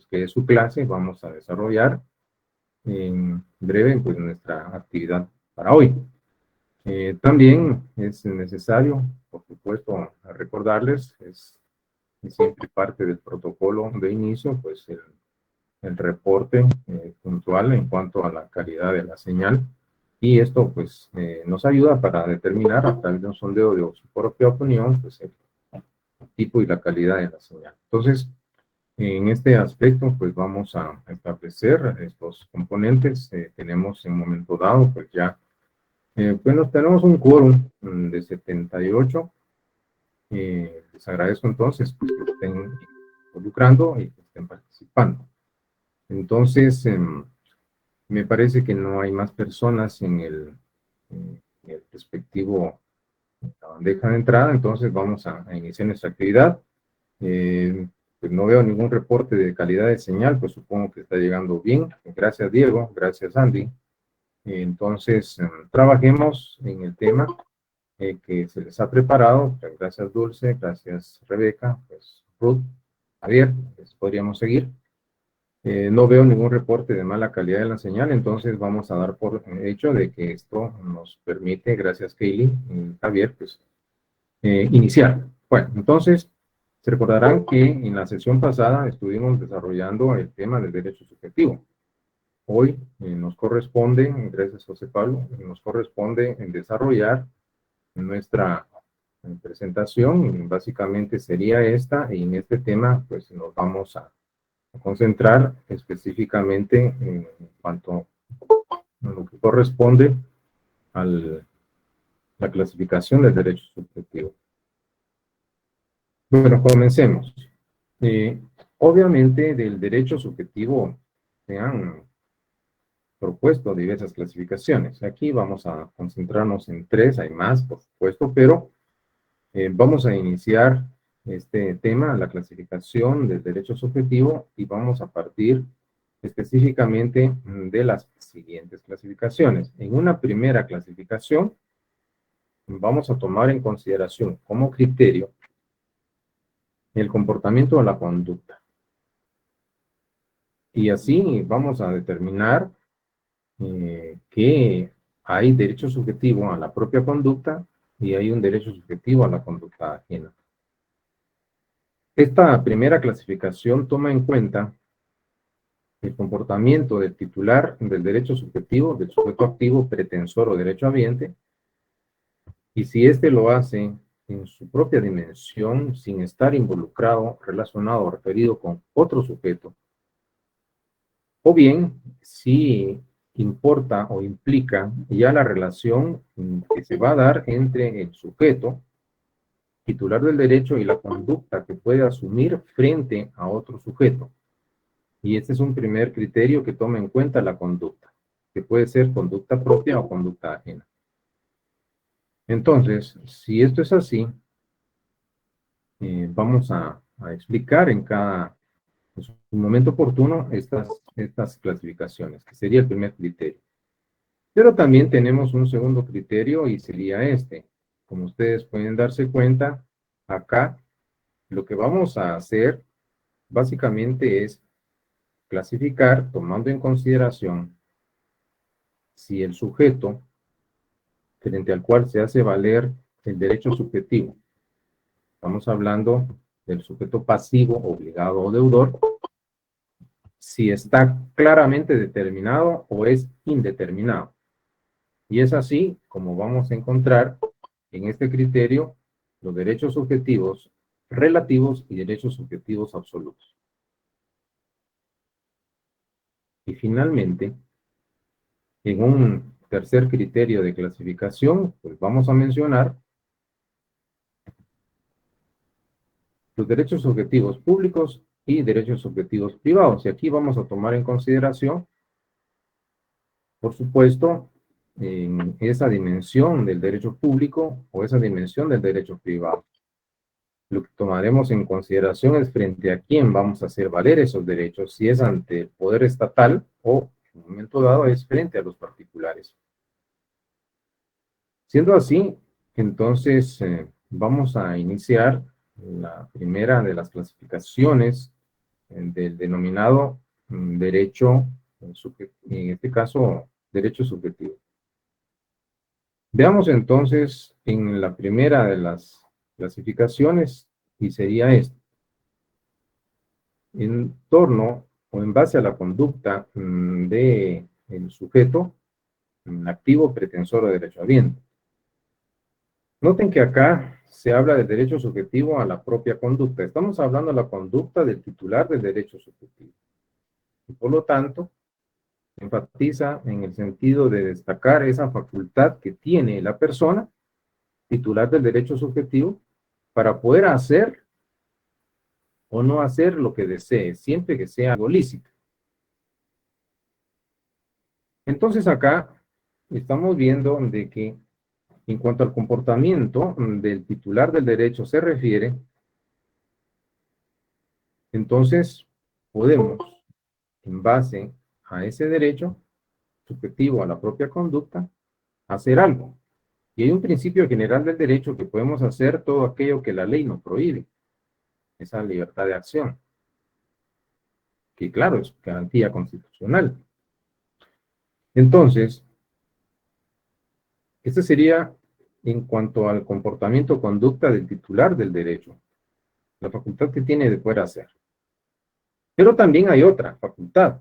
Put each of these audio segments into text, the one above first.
que es su clase, vamos a desarrollar en breve pues, nuestra actividad para hoy. También es necesario, por supuesto, recordarles, es siempre parte del protocolo de inicio, pues el reporte puntual en cuanto a la calidad de la señal. Y esto pues nos ayuda para determinar a través de un sondeo de su propia opinión, pues el tipo y la calidad de la señal. Entonces, en este aspecto, pues vamos a establecer estos componentes. Tenemos en un momento dado, pues ya, bueno, tenemos un quórum de 78. Les agradezco entonces pues, que estén involucrando y que estén participando. Entonces, me parece que no hay más personas en el respectivo la bandeja de entrada, entonces vamos a iniciar nuestra actividad. Pues no veo ningún reporte de calidad de señal, pues supongo que está llegando bien. Gracias, Diego. Gracias, Andy. Entonces, trabajemos en el tema que se les ha preparado. Gracias, Dulce. Gracias, Rebeca. Pues, Ruth, Javier, pues podríamos seguir. No veo ningún reporte de mala calidad de la señal, entonces vamos a dar por hecho de que esto nos permite, gracias Kaylee y Javier, pues iniciar. Bueno, entonces se recordarán que en la sesión pasada estuvimos desarrollando el tema del derecho subjetivo. Hoy nos corresponde, gracias José Pablo, nos corresponde en desarrollar nuestra presentación, básicamente sería esta, y en este tema pues nos vamos a concentrar específicamente en cuanto a lo que corresponde a la clasificación del derecho subjetivo. Bueno, comencemos. Obviamente del derecho subjetivo se han propuesto diversas clasificaciones. Aquí vamos a concentrarnos en tres, hay más, por supuesto, pero vamos a iniciar este tema, la clasificación del derecho subjetivo, y vamos a partir específicamente de las siguientes clasificaciones. En una primera clasificación, vamos a tomar en consideración como criterio el comportamiento o la conducta. Y así vamos a determinar que hay derecho subjetivo a la propia conducta y hay un derecho subjetivo a la conducta ajena. Esta primera clasificación toma en cuenta el comportamiento del titular del derecho subjetivo, del sujeto activo, pretensor o derecho habiente, y si éste lo hace en su propia dimensión, sin estar involucrado, relacionado o referido con otro sujeto, o bien si importa o implica ya la relación que se va a dar entre el sujeto, titular del derecho, y la conducta que puede asumir frente a otro sujeto. Y este es un primer criterio que toma en cuenta la conducta, que puede ser conducta propia o conducta ajena. Entonces, si esto es así, vamos a explicar en un momento oportuno estas clasificaciones, que sería el primer criterio. Pero también tenemos un segundo criterio y sería este. Como ustedes pueden darse cuenta, acá lo que vamos a hacer básicamente es clasificar tomando en consideración si el sujeto frente al cual se hace valer el derecho subjetivo. Estamos hablando del sujeto pasivo, obligado o deudor, si está claramente determinado o es indeterminado. Y es así como vamos a encontrar en este criterio los derechos subjetivos relativos y derechos subjetivos absolutos. Y finalmente, en un tercer criterio de clasificación, pues vamos a mencionar los derechos subjetivos públicos y derechos subjetivos privados. Y aquí vamos a tomar en consideración, por supuesto, en esa dimensión del derecho público o esa dimensión del derecho privado. Lo que tomaremos en consideración es frente a quién vamos a hacer valer esos derechos, si es ante el poder estatal o, en un momento dado, es frente a los particulares. Siendo así, entonces vamos a iniciar la primera de las clasificaciones del denominado derecho, en este caso, derecho subjetivo. Veamos entonces en la primera de las clasificaciones, y sería esta. En torno o en base a la conducta del sujeto activo, pretensor o derechohabiente. Noten que acá se habla del derecho subjetivo a la propia conducta. Estamos hablando de la conducta del titular del derecho subjetivo. Y por lo tanto, enfatiza en el sentido de destacar esa facultad que tiene la persona titular del derecho subjetivo para poder hacer o no hacer lo que desee, siempre que sea algo lícito. Entonces acá estamos viendo de que en cuanto al comportamiento del titular del derecho se refiere, entonces podemos, en base a ese derecho subjetivo a la propia conducta, hacer algo. Y hay un principio general del derecho que podemos hacer todo aquello que la ley nos prohíbe, esa libertad de acción, que claro, es garantía constitucional. Entonces, este sería en cuanto al comportamiento o conducta del titular del derecho, la facultad que tiene de poder hacer. Pero también hay otra facultad.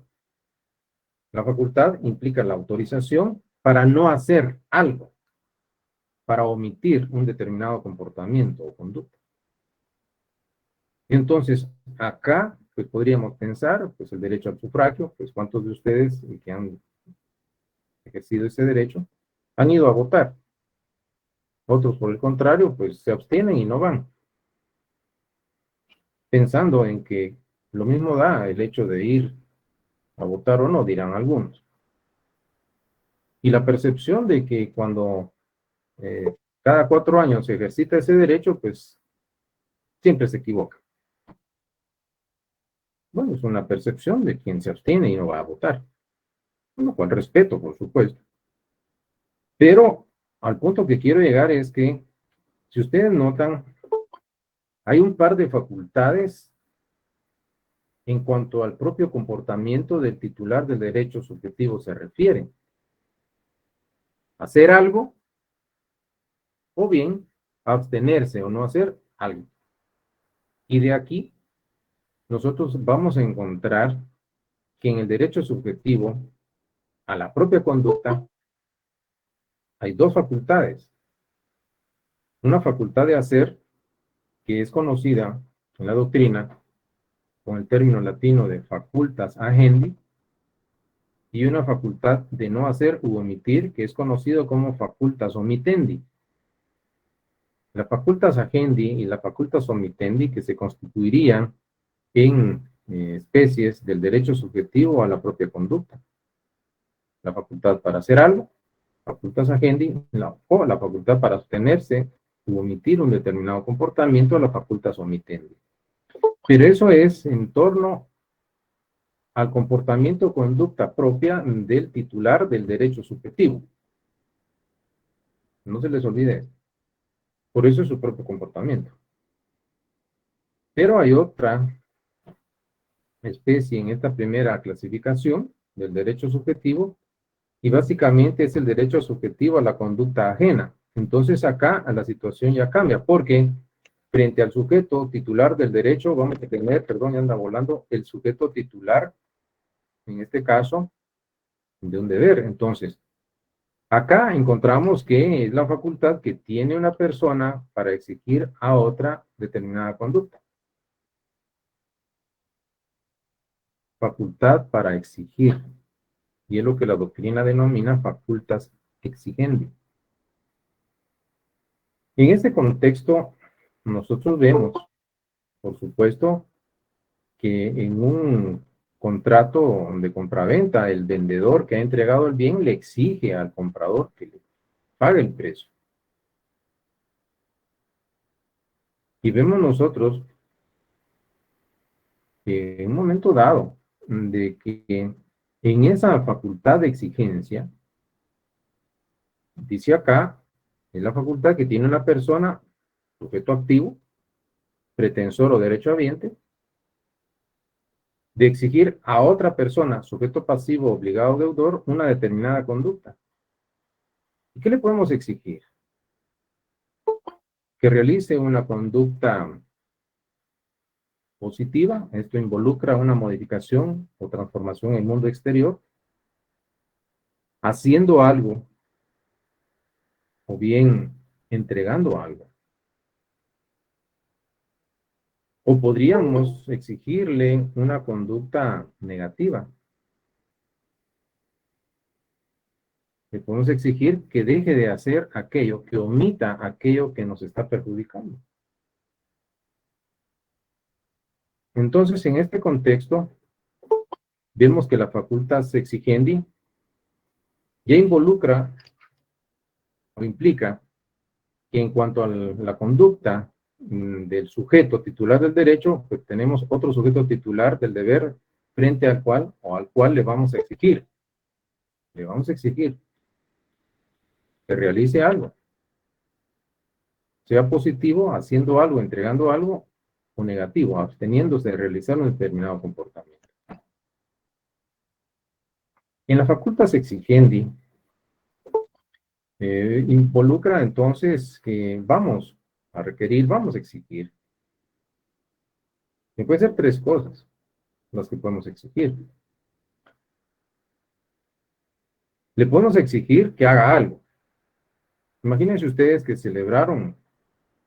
La facultad implica la autorización para no hacer algo, para omitir un determinado comportamiento o conducta. Entonces, acá pues podríamos pensar, pues el derecho al sufragio, pues cuántos de ustedes que han ejercido ese derecho han ido a votar. Otros, por el contrario, pues se abstienen y no van, pensando en que lo mismo da el hecho de ir a votar o no, dirán algunos. Y la percepción de que cuando cada 4 años se ejercita ese derecho, pues siempre se equivoca. Bueno, es una percepción de quien se abstiene y no va a votar. Lo cual respeto, por supuesto. Pero al punto que quiero llegar es que, si ustedes notan, hay un par de facultades en cuanto al propio comportamiento del titular del derecho subjetivo se refiere. Hacer algo o bien abstenerse o no hacer algo. Y de aquí nosotros vamos a encontrar que en el derecho subjetivo a la propia conducta hay dos facultades. Una facultad de hacer, que es conocida en la doctrina con el término latino de facultas agendi, y una facultad de no hacer u omitir, que es conocido como facultas omitendi. La facultas agendi y la facultas omitendi, que se constituirían en especies del derecho subjetivo a la propia conducta. La facultad para hacer algo, facultas agendi, o la facultad para abstenerse u omitir un determinado comportamiento, la facultas omitendi. Pero eso es en torno al comportamiento o conducta propia del titular del derecho subjetivo. No se les olvide esto. Por eso es su propio comportamiento. Pero hay otra especie en esta primera clasificación del derecho subjetivo, y básicamente es el derecho subjetivo a la conducta ajena. Entonces acá la situación ya cambia, porque frente al sujeto titular del derecho vamos a tener, perdón, ya anda volando, el sujeto titular, en este caso, de un deber. Entonces, acá encontramos que es la facultad que tiene una persona para exigir a otra determinada conducta. Facultad para exigir. Y es lo que la doctrina denomina facultas exigendi. En este contexto, nosotros vemos, por supuesto, que en un contrato de compraventa, el vendedor que ha entregado el bien le exige al comprador que le pague el precio. Y vemos nosotros que en un momento dado, de que en esa facultad de exigencia, dice acá, es la facultad que tiene una persona, sujeto activo, pretensor o derechohabiente, de exigir a otra persona, sujeto pasivo, obligado, deudor, una determinada conducta. ¿Y qué le podemos exigir? Que realice una conducta positiva. Esto involucra una modificación o transformación en el mundo exterior, haciendo algo o bien entregando algo. O podríamos exigirle una conducta negativa. Le podemos exigir que deje de hacer aquello, que omita aquello que nos está perjudicando. Entonces, en este contexto, vemos que la facultas exigendi ya involucra o implica que en cuanto a la conducta del sujeto titular del derecho, pues tenemos otro sujeto titular del deber frente al cual o al cual le vamos a exigir. Le vamos a exigir que realice algo, sea positivo, haciendo algo, entregando algo, o negativo, absteniéndose de realizar un determinado comportamiento. En la facultas exigendi, involucra entonces que vamos a requerir, vamos a exigir. Y puede ser tres cosas las que podemos exigir. Le podemos exigir que haga algo. Imagínense ustedes que celebraron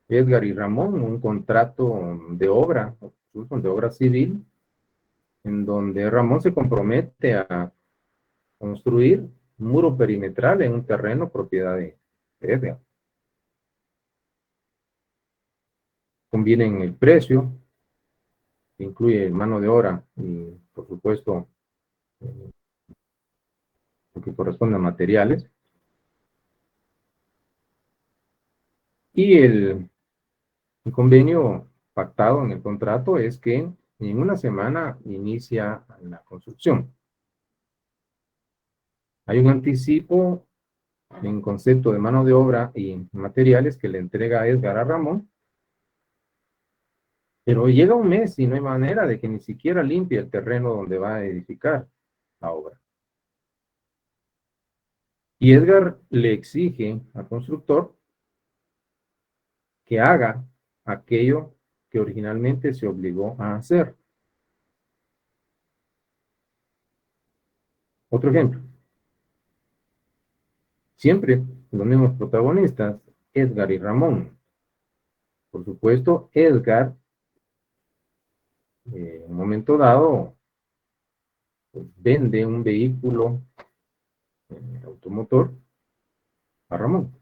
Edgar y Ramón un contrato de obra, de obra civil, en donde Ramón se compromete a construir un muro perimetral en un terreno propiedad de Edgar. Convienen el precio, que incluye mano de obra y, por supuesto, lo que corresponde a materiales. Y el convenio pactado en el contrato es que en una semana inicia la construcción. Hay un anticipo en concepto de mano de obra y materiales que le entrega Edgar a Ramón, pero llega un mes y no hay manera de que ni siquiera limpie el terreno donde va a edificar la obra. Y Edgar le exige al constructor que haga aquello que originalmente se obligó a hacer. Otro ejemplo. Siempre los mismos protagonistas, Edgar y Ramón. Por supuesto, Edgar, en un momento dado, pues, vende un vehículo automotor a Ramón.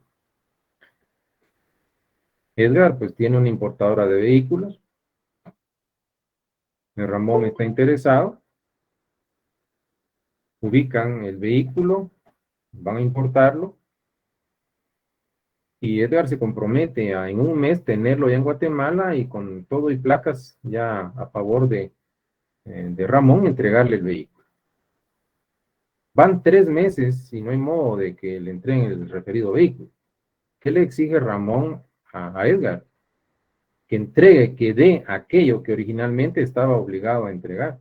Edgar, pues, tiene una importadora de vehículos. Ramón está interesado. Ubican el vehículo, van a importarlo. Y Edgar se compromete a en un mes tenerlo ya en Guatemala y con todo y placas ya a favor de Ramón entregarle el vehículo. Van 3 meses y no hay modo de que le entreguen el referido vehículo. ¿Qué le exige Ramón a Edgar? Que entregue, que dé aquello que originalmente estaba obligado a entregar.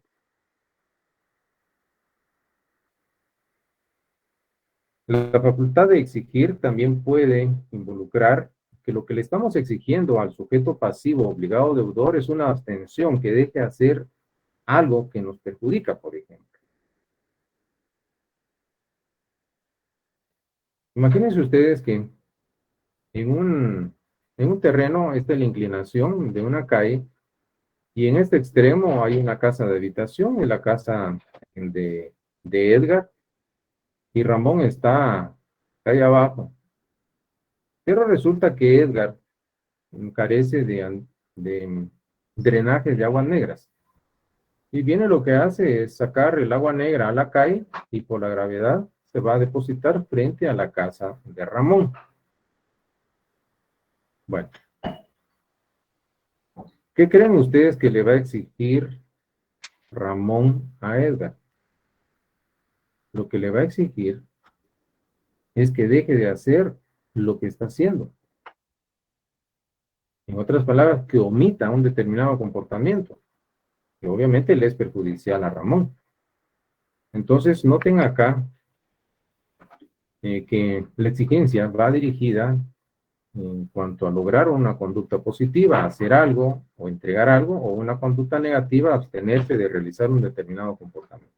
La facultad de exigir también puede involucrar que lo que le estamos exigiendo al sujeto pasivo obligado deudor es una abstención, que deje hacer algo que nos perjudica, por ejemplo. Imagínense ustedes que en un terreno está la inclinación de una calle y en este extremo hay una casa de habitación, y la casa de Edgar, y Ramón está ahí abajo. Pero resulta que Edgar carece de drenajes de aguas negras. Y viene lo que hace es sacar el agua negra a la calle y por la gravedad se va a depositar frente a la casa de Ramón. Bueno, ¿qué creen ustedes que le va a exigir Ramón a Edgar? Lo que le va a exigir es que deje de hacer lo que está haciendo. En otras palabras, que omita un determinado comportamiento. que obviamente le es perjudicial a Ramón. Entonces, noten acá que la exigencia va dirigida en cuanto a lograr una conducta positiva, hacer algo o entregar algo, o una conducta negativa, abstenerse de realizar un determinado comportamiento.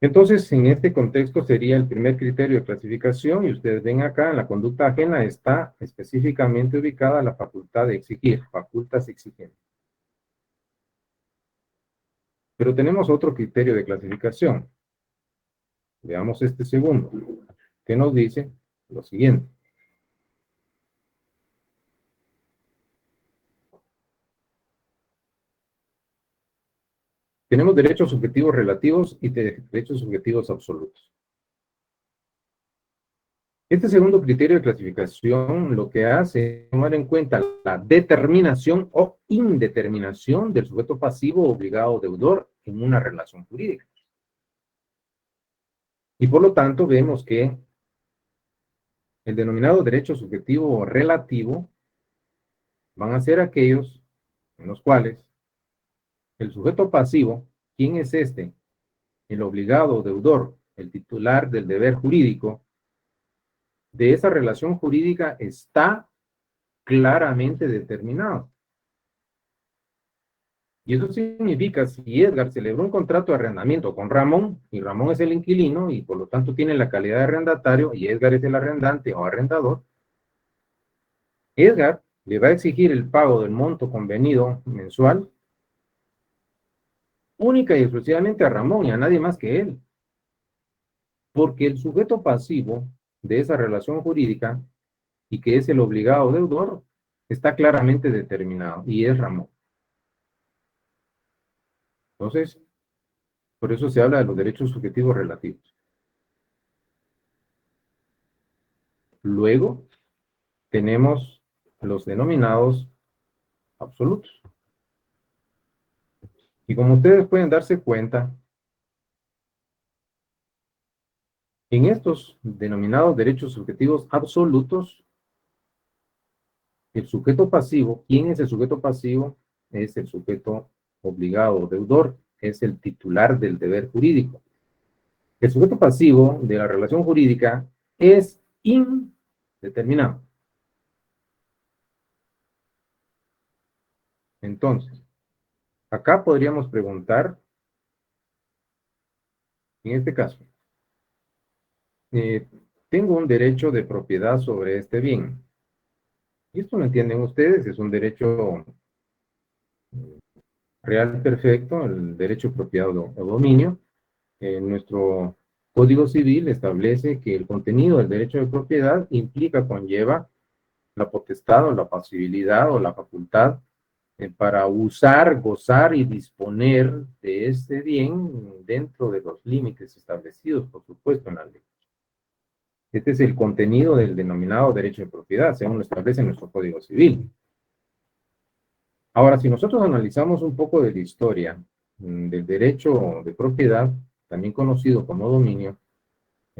Entonces, en este contexto sería el primer criterio de clasificación, y ustedes ven acá, en la conducta ajena está específicamente ubicada la facultad de exigir, facultas exigentes. Pero tenemos otro criterio de clasificación. Veamos este segundo, que nos dice lo siguiente. Tenemos derechos subjetivos relativos y derechos subjetivos absolutos. Este segundo criterio de clasificación lo que hace es tomar en cuenta la determinación o indeterminación del sujeto pasivo obligado deudor en una relación jurídica. Y por lo tanto vemos que el denominado derecho subjetivo relativo van a ser aquellos en los cuales el sujeto pasivo, ¿quién es este? El obligado deudor, el titular del deber jurídico, de esa relación jurídica está claramente determinado. Y eso significa, si Edgar celebró un contrato de arrendamiento con Ramón, y Ramón es el inquilino, y por lo tanto tiene la calidad de arrendatario, y Edgar es el arrendante o arrendador, Edgar le va a exigir el pago del monto convenido mensual única y exclusivamente a Ramón y a nadie más que él. Porque el sujeto pasivo de esa relación jurídica, y que es el obligado deudor, está claramente determinado, y es Ramón. Entonces, por eso se habla de los derechos subjetivos relativos. Luego, tenemos los denominados absolutos. Y como ustedes pueden darse cuenta, en estos denominados derechos subjetivos absolutos, el sujeto pasivo, ¿quién es el sujeto pasivo? Es el sujeto obligado, deudor, es el titular del deber jurídico. El sujeto pasivo de la relación jurídica es indeterminado. Entonces, acá podríamos preguntar, en este caso, tengo un derecho de propiedad sobre este bien. Y esto lo entienden ustedes, es un derecho real perfecto, el derecho de propiedad o dominio. Nuestro Código Civil establece que el contenido del derecho de propiedad implica, conlleva la potestad o la posibilidad o la facultad para usar, gozar y disponer de este bien dentro de los límites establecidos, por supuesto, en la ley. Este es el contenido del denominado derecho de propiedad, según lo establece nuestro Código Civil. Ahora, si nosotros analizamos un poco de la historia del derecho de propiedad, también conocido como dominio,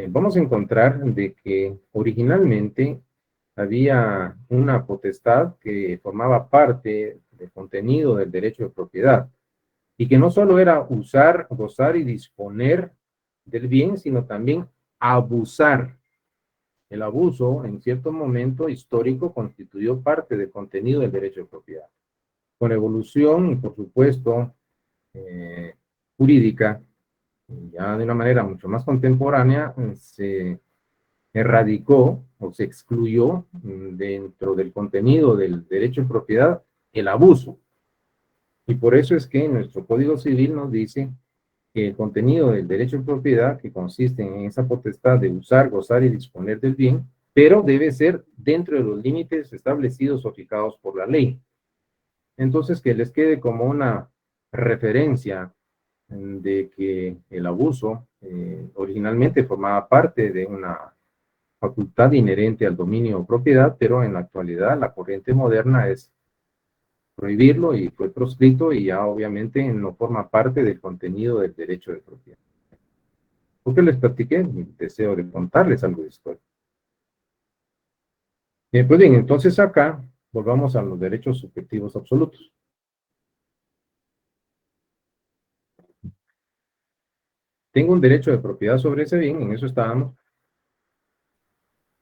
vamos a encontrar de que originalmente había una potestad que formaba parte del contenido del derecho de propiedad y que no solo era usar, gozar y disponer del bien, sino también abusar. El abuso, en cierto momento histórico, constituyó parte del contenido del derecho de propiedad. Con evolución, por supuesto, jurídica, ya de una manera mucho más contemporánea, se erradicó o se excluyó dentro del contenido del derecho de propiedad el abuso. Y por eso es que nuestro Código Civil nos dice que el contenido del derecho de propiedad, que consiste en esa potestad de usar, gozar y disponer del bien, pero debe ser dentro de los límites establecidos o fijados por la ley. Entonces, que les quede como una referencia de que el abuso originalmente formaba parte de una facultad inherente al dominio o propiedad, pero en la actualidad la corriente moderna es prohibirlo y fue proscrito y ya obviamente no forma parte del contenido del derecho de propiedad. Porque les platiqué mi deseo de contarles algo de historia. Pues bien, entonces acá volvamos a los derechos subjetivos absolutos. Tengo un derecho de propiedad sobre ese bien, en eso estábamos.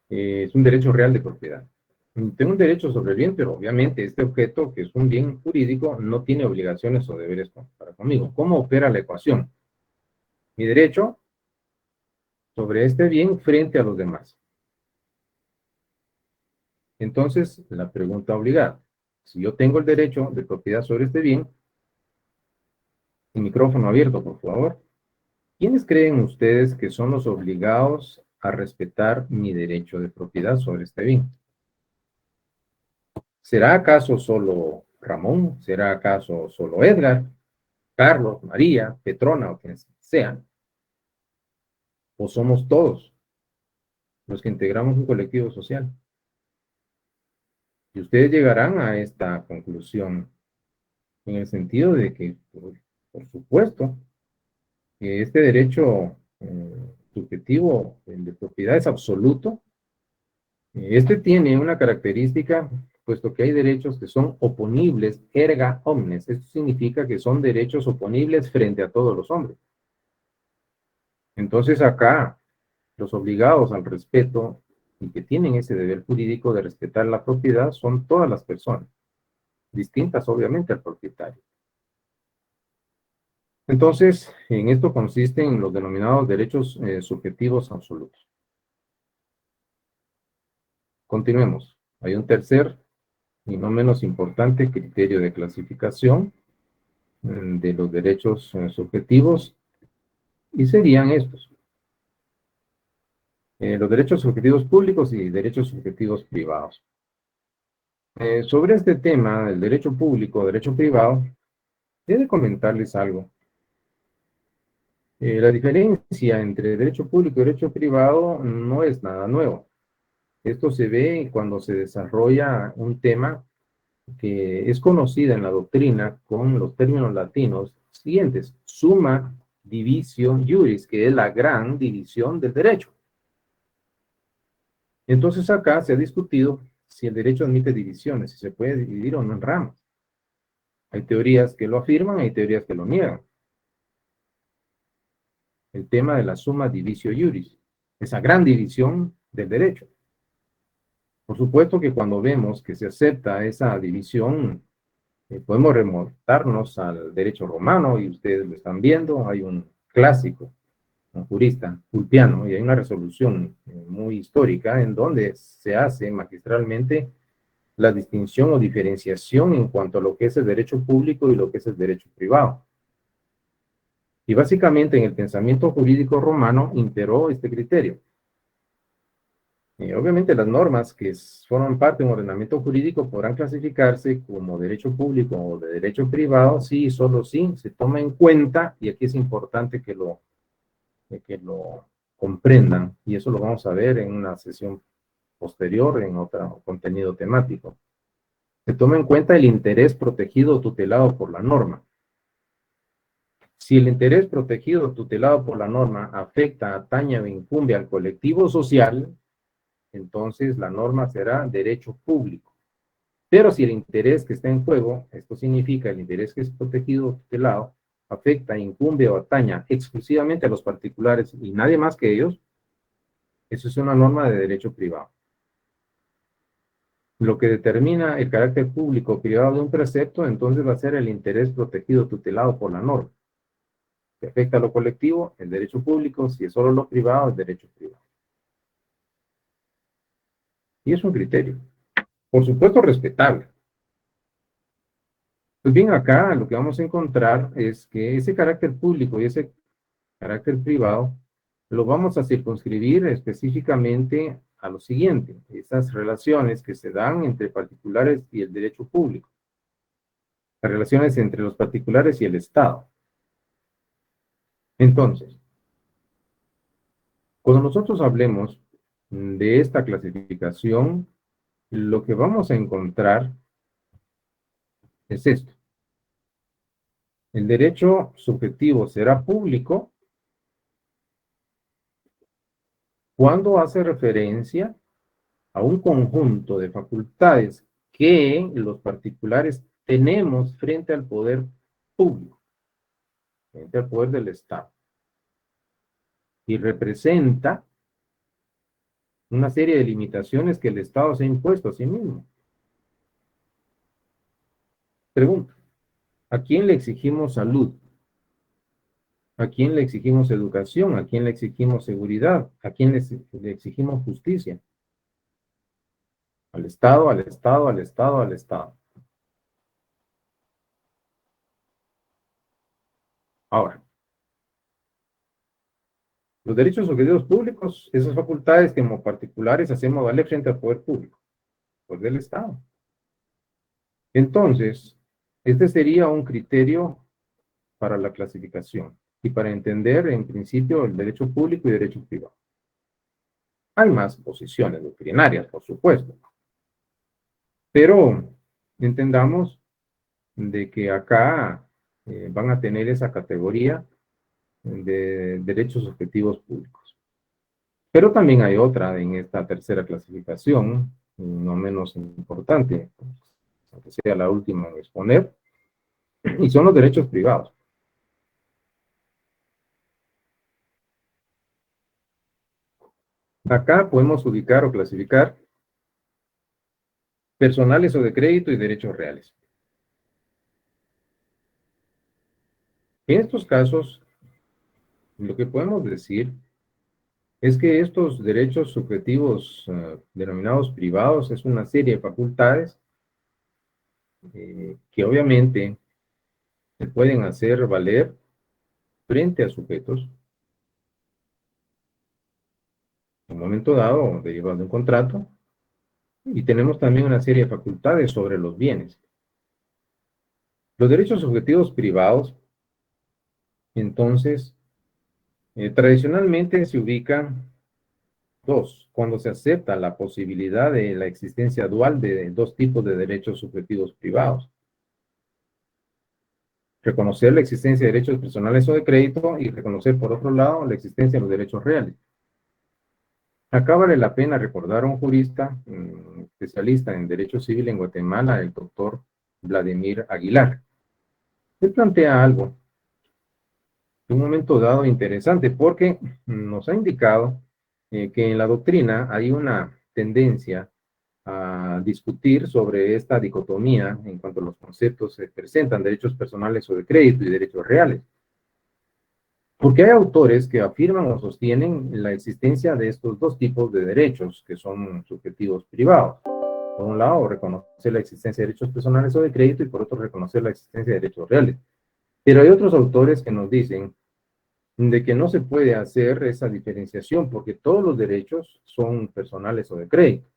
Es un derecho real de propiedad. Tengo un derecho sobre el bien, pero obviamente este objeto, que es un bien jurídico, no tiene obligaciones o deberes para conmigo. ¿Cómo opera la ecuación? Mi derecho sobre este bien frente a los demás. Entonces, la pregunta obligada. Si yo tengo el derecho de propiedad sobre este bien, el micrófono abierto, por favor. ¿Quiénes creen ustedes que son los obligados a respetar mi derecho de propiedad sobre este bien? ¿Será acaso solo Ramón? ¿Será acaso solo Edgar? ¿Carlos, María, Petrona o quien sea? ¿O somos todos los que integramos un colectivo social? Y ustedes llegarán a esta conclusión en el sentido de que, por supuesto, que este derecho subjetivo de propiedad es absoluto. Este tiene una característica, puesto que hay derechos que son oponibles erga omnes. Esto significa que son derechos oponibles frente a todos los hombres. Entonces acá, los obligados al respeto y que tienen ese deber jurídico de respetar la propiedad son todas las personas, distintas obviamente al propietario. Entonces, en esto consisten los denominados derechos subjetivos absolutos. Continuemos. Hay un tercer y no menos importante criterio de clasificación de los derechos subjetivos, y serían estos. Los derechos subjetivos públicos y derechos subjetivos privados. Sobre este tema, el derecho público, derecho privado, he de comentarles algo. La diferencia entre derecho público y derecho privado no es nada nuevo. Esto se ve cuando se desarrolla un tema que es conocida en la doctrina con los términos latinos siguientes: summa divisio juris, que es la gran división del derecho. Entonces acá se ha discutido si el derecho admite divisiones, si se puede dividir o no en ramas. Hay teorías que lo afirman, hay teorías que lo niegan. El tema de la summa divisio juris, esa gran división del derecho. Por supuesto que cuando vemos que se acepta esa división, podemos remontarnos al derecho romano, y ustedes lo están viendo. Hay un clásico, un jurista, Ulpiano, y hay una resolución muy histórica en donde se hace magistralmente la distinción o diferenciación en cuanto a lo que es el derecho público y lo que es el derecho privado. Y básicamente en el pensamiento jurídico romano imperó este criterio. Obviamente las normas que forman parte de un ordenamiento jurídico podrán clasificarse como derecho público o de derecho privado, sí y solo sí se toma en cuenta, y aquí es importante que lo comprendan, y eso lo vamos a ver en una sesión posterior, en otro contenido temático. Se toma en cuenta el interés protegido o tutelado por la norma. Si el interés protegido o tutelado por la norma afecta, atañe o incumbe al colectivo social, entonces la norma será derecho público. Pero si el interés que está en juego, esto significa el interés que es protegido o tutelado, afecta, incumbe o ataña exclusivamente a los particulares y nadie más que ellos, eso es una norma de derecho privado. Lo que determina el carácter público o privado de un precepto, entonces va a ser el interés protegido o tutelado por la norma. Si afecta a lo colectivo, el derecho público; si es solo lo privado, el derecho privado. Y es un criterio, por supuesto, respetable. Pues bien, acá lo que vamos a encontrar es que ese carácter público y ese carácter privado lo vamos a circunscribir específicamente a lo siguiente: esas relaciones que se dan entre particulares y el derecho público, las relaciones entre los particulares y el Estado. Entonces, cuando nosotros hablemos de esta clasificación, lo que vamos a encontrar es esto: el derecho subjetivo será público cuando hace referencia a un conjunto de facultades que los particulares tenemos frente al poder público. frente al poder del Estado. Y representa una serie de limitaciones que el Estado se ha impuesto a sí mismo. Pregunta, ¿a quién le exigimos salud? ¿A quién le exigimos educación? ¿A quién le exigimos seguridad? ¿A quién le exigimos justicia? Al Estado, al Estado, al Estado, al Estado. Ahora, los derechos subjetivos públicos, esas facultades que como particulares hacemos valer frente al poder público, pues del Estado. Entonces, este sería un criterio para la clasificación y para entender en principio el derecho público y derecho privado. Hay más posiciones doctrinarias, por supuesto, pero entendamos de que acá van a tener esa categoría de derechos subjetivos públicos. Pero también hay otra en esta tercera clasificación, no menos importante, aunque sea la última en exponer, y son los derechos privados. Acá podemos ubicar o clasificar personales o de crédito y derechos reales. En estos casos, lo que podemos decir es que estos derechos subjetivos denominados privados es una serie de facultades que obviamente se pueden hacer valer frente a sujetos en un momento dado derivado de un contrato, y tenemos también una serie de facultades sobre los bienes. Los derechos subjetivos privados, entonces, tradicionalmente se ubican dos, cuando se acepta la posibilidad de la existencia dual de dos tipos de derechos subjetivos privados. Reconocer la existencia de derechos personales o de crédito y reconocer, por otro lado, la existencia de los derechos reales. Acá vale la pena recordar a un jurista especialista en derecho civil en Guatemala, el doctor Vladimir Aguilar. Él plantea algo en un momento dado interesante porque nos ha indicado que en la doctrina hay una tendencia a discutir sobre esta dicotomía en cuanto a los conceptos se presentan, derechos personales o de crédito y derechos reales. Porque hay autores que afirman o sostienen la existencia de estos dos tipos de derechos que son subjetivos privados. Por un lado, reconocer la existencia de derechos personales o de crédito y por otro, reconocer la existencia de derechos reales. Pero hay otros autores que nos dicen de que no se puede hacer esa diferenciación porque todos los derechos son personales o de crédito.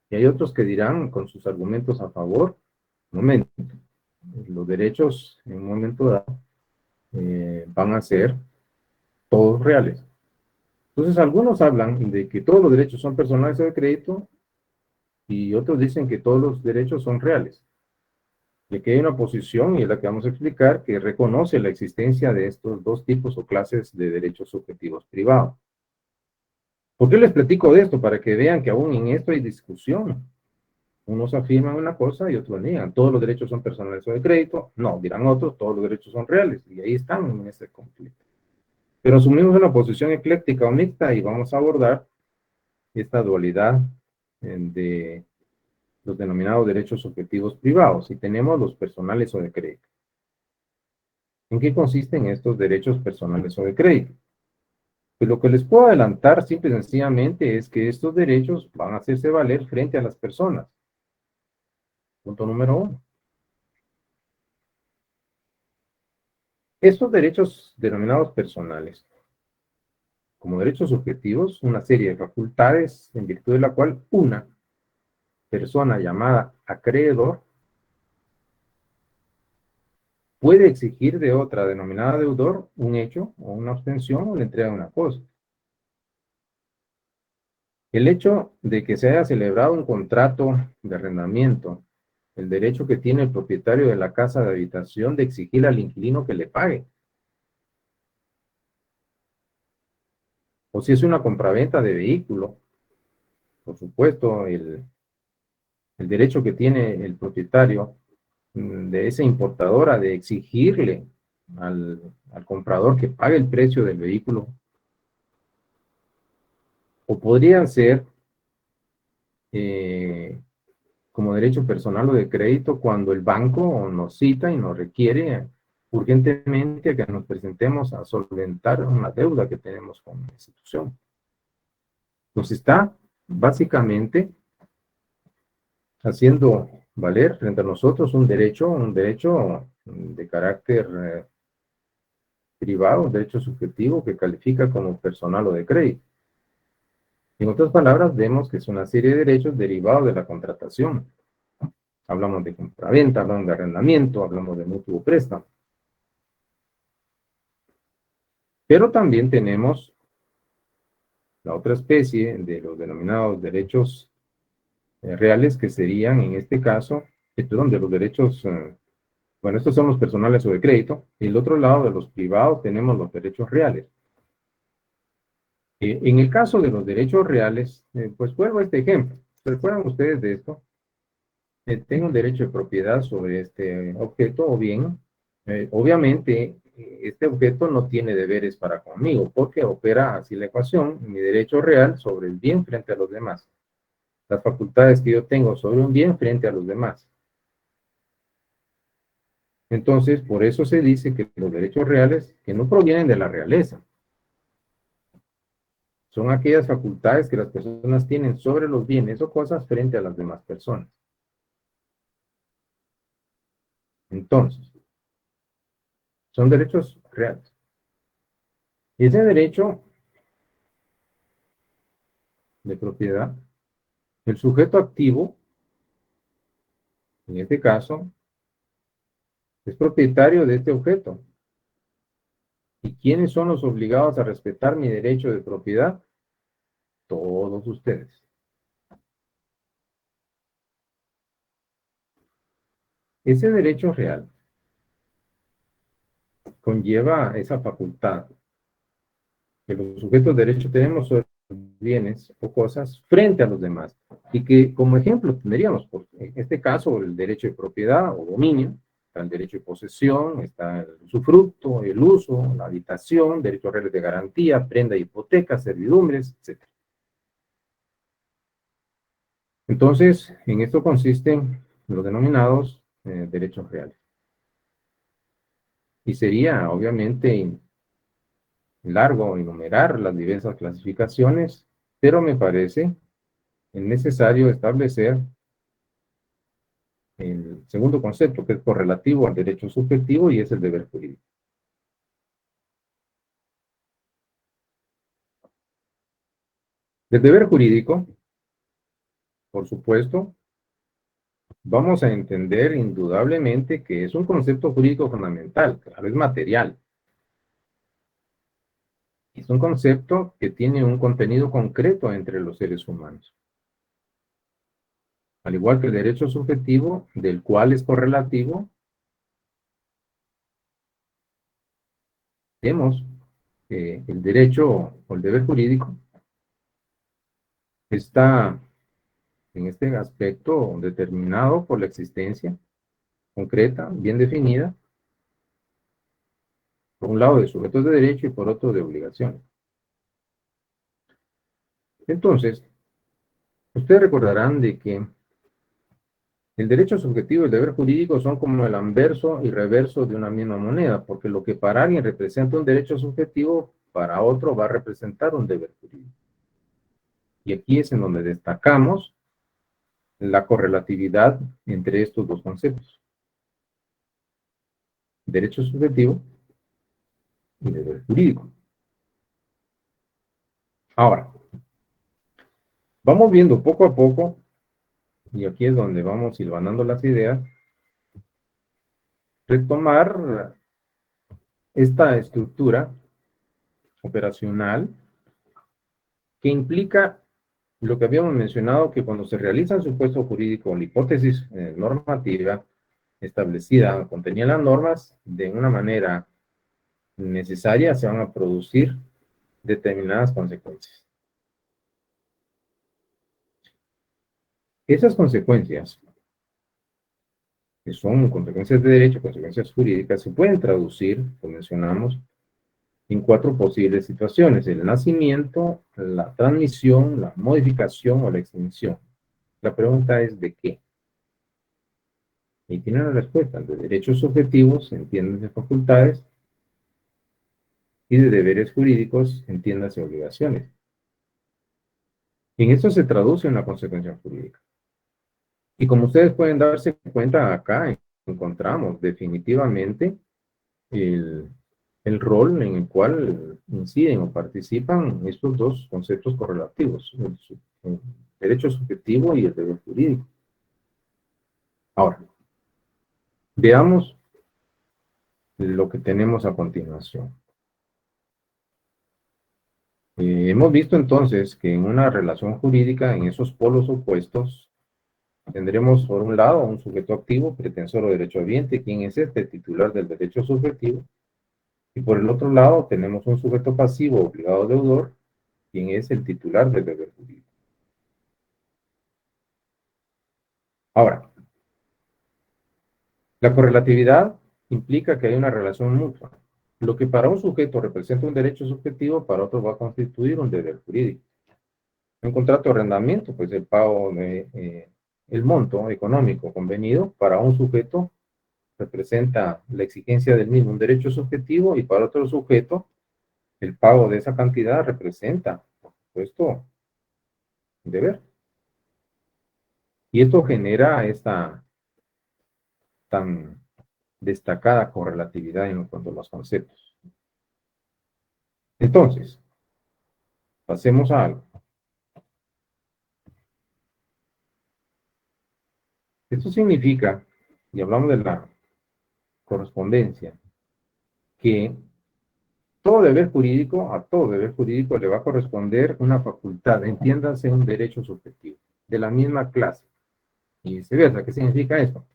Y hay otros que dirán con sus argumentos a favor, momento, los derechos en un momento dado van a ser todos reales. Entonces algunos hablan de que todos los derechos son personales o de crédito y otros dicen que todos los derechos son reales. Y aquí hay una posición, y es la que vamos a explicar, que reconoce la existencia de estos dos tipos o clases de derechos subjetivos privados. ¿Por qué les platico de esto? Para que vean que aún en esto hay discusión. Unos afirman una cosa y otros niegan. Todos los derechos son personales o de crédito. No, dirán otros, todos los derechos son reales. Y ahí están en ese conflicto. Pero asumimos una posición ecléctica o mixta y vamos a abordar esta dualidad de los denominados derechos subjetivos privados. Y tenemos los personales o de crédito. ¿En qué consisten estos derechos personales o de crédito? Pues lo que les puedo adelantar simple y sencillamente es que estos derechos van a hacerse valer frente a las personas. Punto número uno. Estos derechos denominados personales, como derechos subjetivos, una serie de facultades en virtud de la cual una persona llamada acreedor puede exigir de otra denominada deudor un hecho o una obtención o la entrega de una cosa. El hecho de que se haya celebrado un contrato de arrendamiento, el derecho que tiene el propietario de la casa de habitación de exigir al inquilino que le pague. O si es una compraventa de vehículo, por supuesto, el derecho que tiene el propietario de esa importadora de exigirle al comprador que pague el precio del vehículo, o podrían ser como derecho personal o de crédito cuando el banco nos cita y nos requiere urgentemente a que nos presentemos a solventar una deuda que tenemos con la institución. Nos está básicamente haciendo valer frente a nosotros un derecho de carácter privado, un derecho subjetivo que califica como personal o de crédito. En otras palabras, vemos que es una serie de derechos derivados de la contratación. Hablamos de compraventa, hablamos de arrendamiento, hablamos de mutuo préstamo. Pero también tenemos la otra especie de los denominados derechos reales, que serían en este caso, perdón, de los derechos, bueno, estos son los personales o de crédito, y el otro lado de los privados tenemos los derechos reales. En el caso de los derechos reales, pues vuelvo a este ejemplo. ¿Recuerdan ustedes de esto? Tengo un derecho de propiedad sobre este objeto, o bien, obviamente, este objeto no tiene deberes para conmigo, porque opera así la ecuación, mi derecho real sobre el bien frente a los demás. Las facultades que yo tengo sobre un bien frente a los demás. Entonces, por eso se dice que los derechos reales, que no provienen de la realeza, son aquellas facultades que las personas tienen sobre los bienes o cosas frente a las demás personas. Entonces, son derechos reales. Y ese derecho de propiedad, el sujeto activo, en este caso, es propietario de este objeto. ¿Y quiénes son los obligados a respetar mi derecho de propiedad? Todos ustedes. Ese derecho real conlleva esa facultad que los sujetos de derecho tenemos sobre bienes o cosas frente a los demás. Y que como ejemplo tendríamos, pues, en este caso, el derecho de propiedad o dominio, está el derecho de posesión, está el usufructo, el uso, la habitación, derechos reales de garantía, prenda, hipoteca, servidumbres, etc. Entonces, en esto consisten los denominados derechos reales. Y sería, obviamente, largo enumerar las diversas clasificaciones, pero me parece necesario establecer el segundo concepto, que es correlativo al derecho subjetivo, y es el deber jurídico. El deber jurídico, por supuesto, vamos a entender indudablemente que es un concepto jurídico fundamental, claro, es material. Es un concepto que tiene un contenido concreto entre los seres humanos. Al igual que el derecho subjetivo, del cual es correlativo, vemos que el derecho o el deber jurídico está en este aspecto determinado por la existencia concreta, bien definida, por un lado de sujetos de derecho y por otro de obligaciones. Entonces, ustedes recordarán de que el derecho subjetivo y el deber jurídico son como el anverso y reverso de una misma moneda, porque lo que para alguien representa un derecho subjetivo, para otro va a representar un deber jurídico. Y aquí es en donde destacamos la correlatividad entre estos dos conceptos: derecho subjetivo y deber jurídico. Ahora, vamos viendo poco a poco, y aquí es donde vamos hilvanando las ideas, retomar esta estructura operacional que implica lo que habíamos mencionado, que cuando se realiza el supuesto jurídico, la hipótesis normativa establecida, contenía las normas, de una manera necesaria se van a producir determinadas consecuencias. Esas consecuencias que son consecuencias de derecho, consecuencias jurídicas, se pueden traducir, como mencionamos, en cuatro posibles situaciones: el nacimiento, la transmisión, la modificación o la extinción. La pregunta es ¿de qué? Y tiene la respuesta: de derechos subjetivos, entiéndase facultades, y de deberes jurídicos, entiéndase obligaciones. En esto se traduce una consecuencia jurídica. Y como ustedes pueden darse cuenta, acá encontramos definitivamente el, el rol en el cual inciden o participan estos dos conceptos correlativos, el derecho subjetivo y el deber jurídico. Ahora, veamos lo que tenemos a continuación. Hemos visto entonces que en una relación jurídica, en esos polos opuestos, tendremos por un lado un sujeto activo, pretensor o derechohabiente, quien es este titular del derecho subjetivo, y por el otro lado tenemos un sujeto pasivo, obligado deudor, quien es el titular del deber jurídico. Ahora, la correlatividad implica que hay una relación mutua. Lo que para un sujeto representa un derecho subjetivo, para otro va a constituir un deber jurídico. Un contrato de arrendamiento, pues el pago de el monto económico convenido para un sujeto representa la exigencia del mismo un derecho subjetivo, y para otro sujeto el pago de esa cantidad representa, por supuesto, un deber. Y esto genera esta tan destacada correlatividad en cuanto a los conceptos. Entonces, pasemos a algo. Esto significa, y hablamos de la correspondencia, que a todo deber jurídico le va a corresponder una facultad, entiéndase un derecho subjetivo, de la misma clase. Y viceversa, ¿qué significa esto?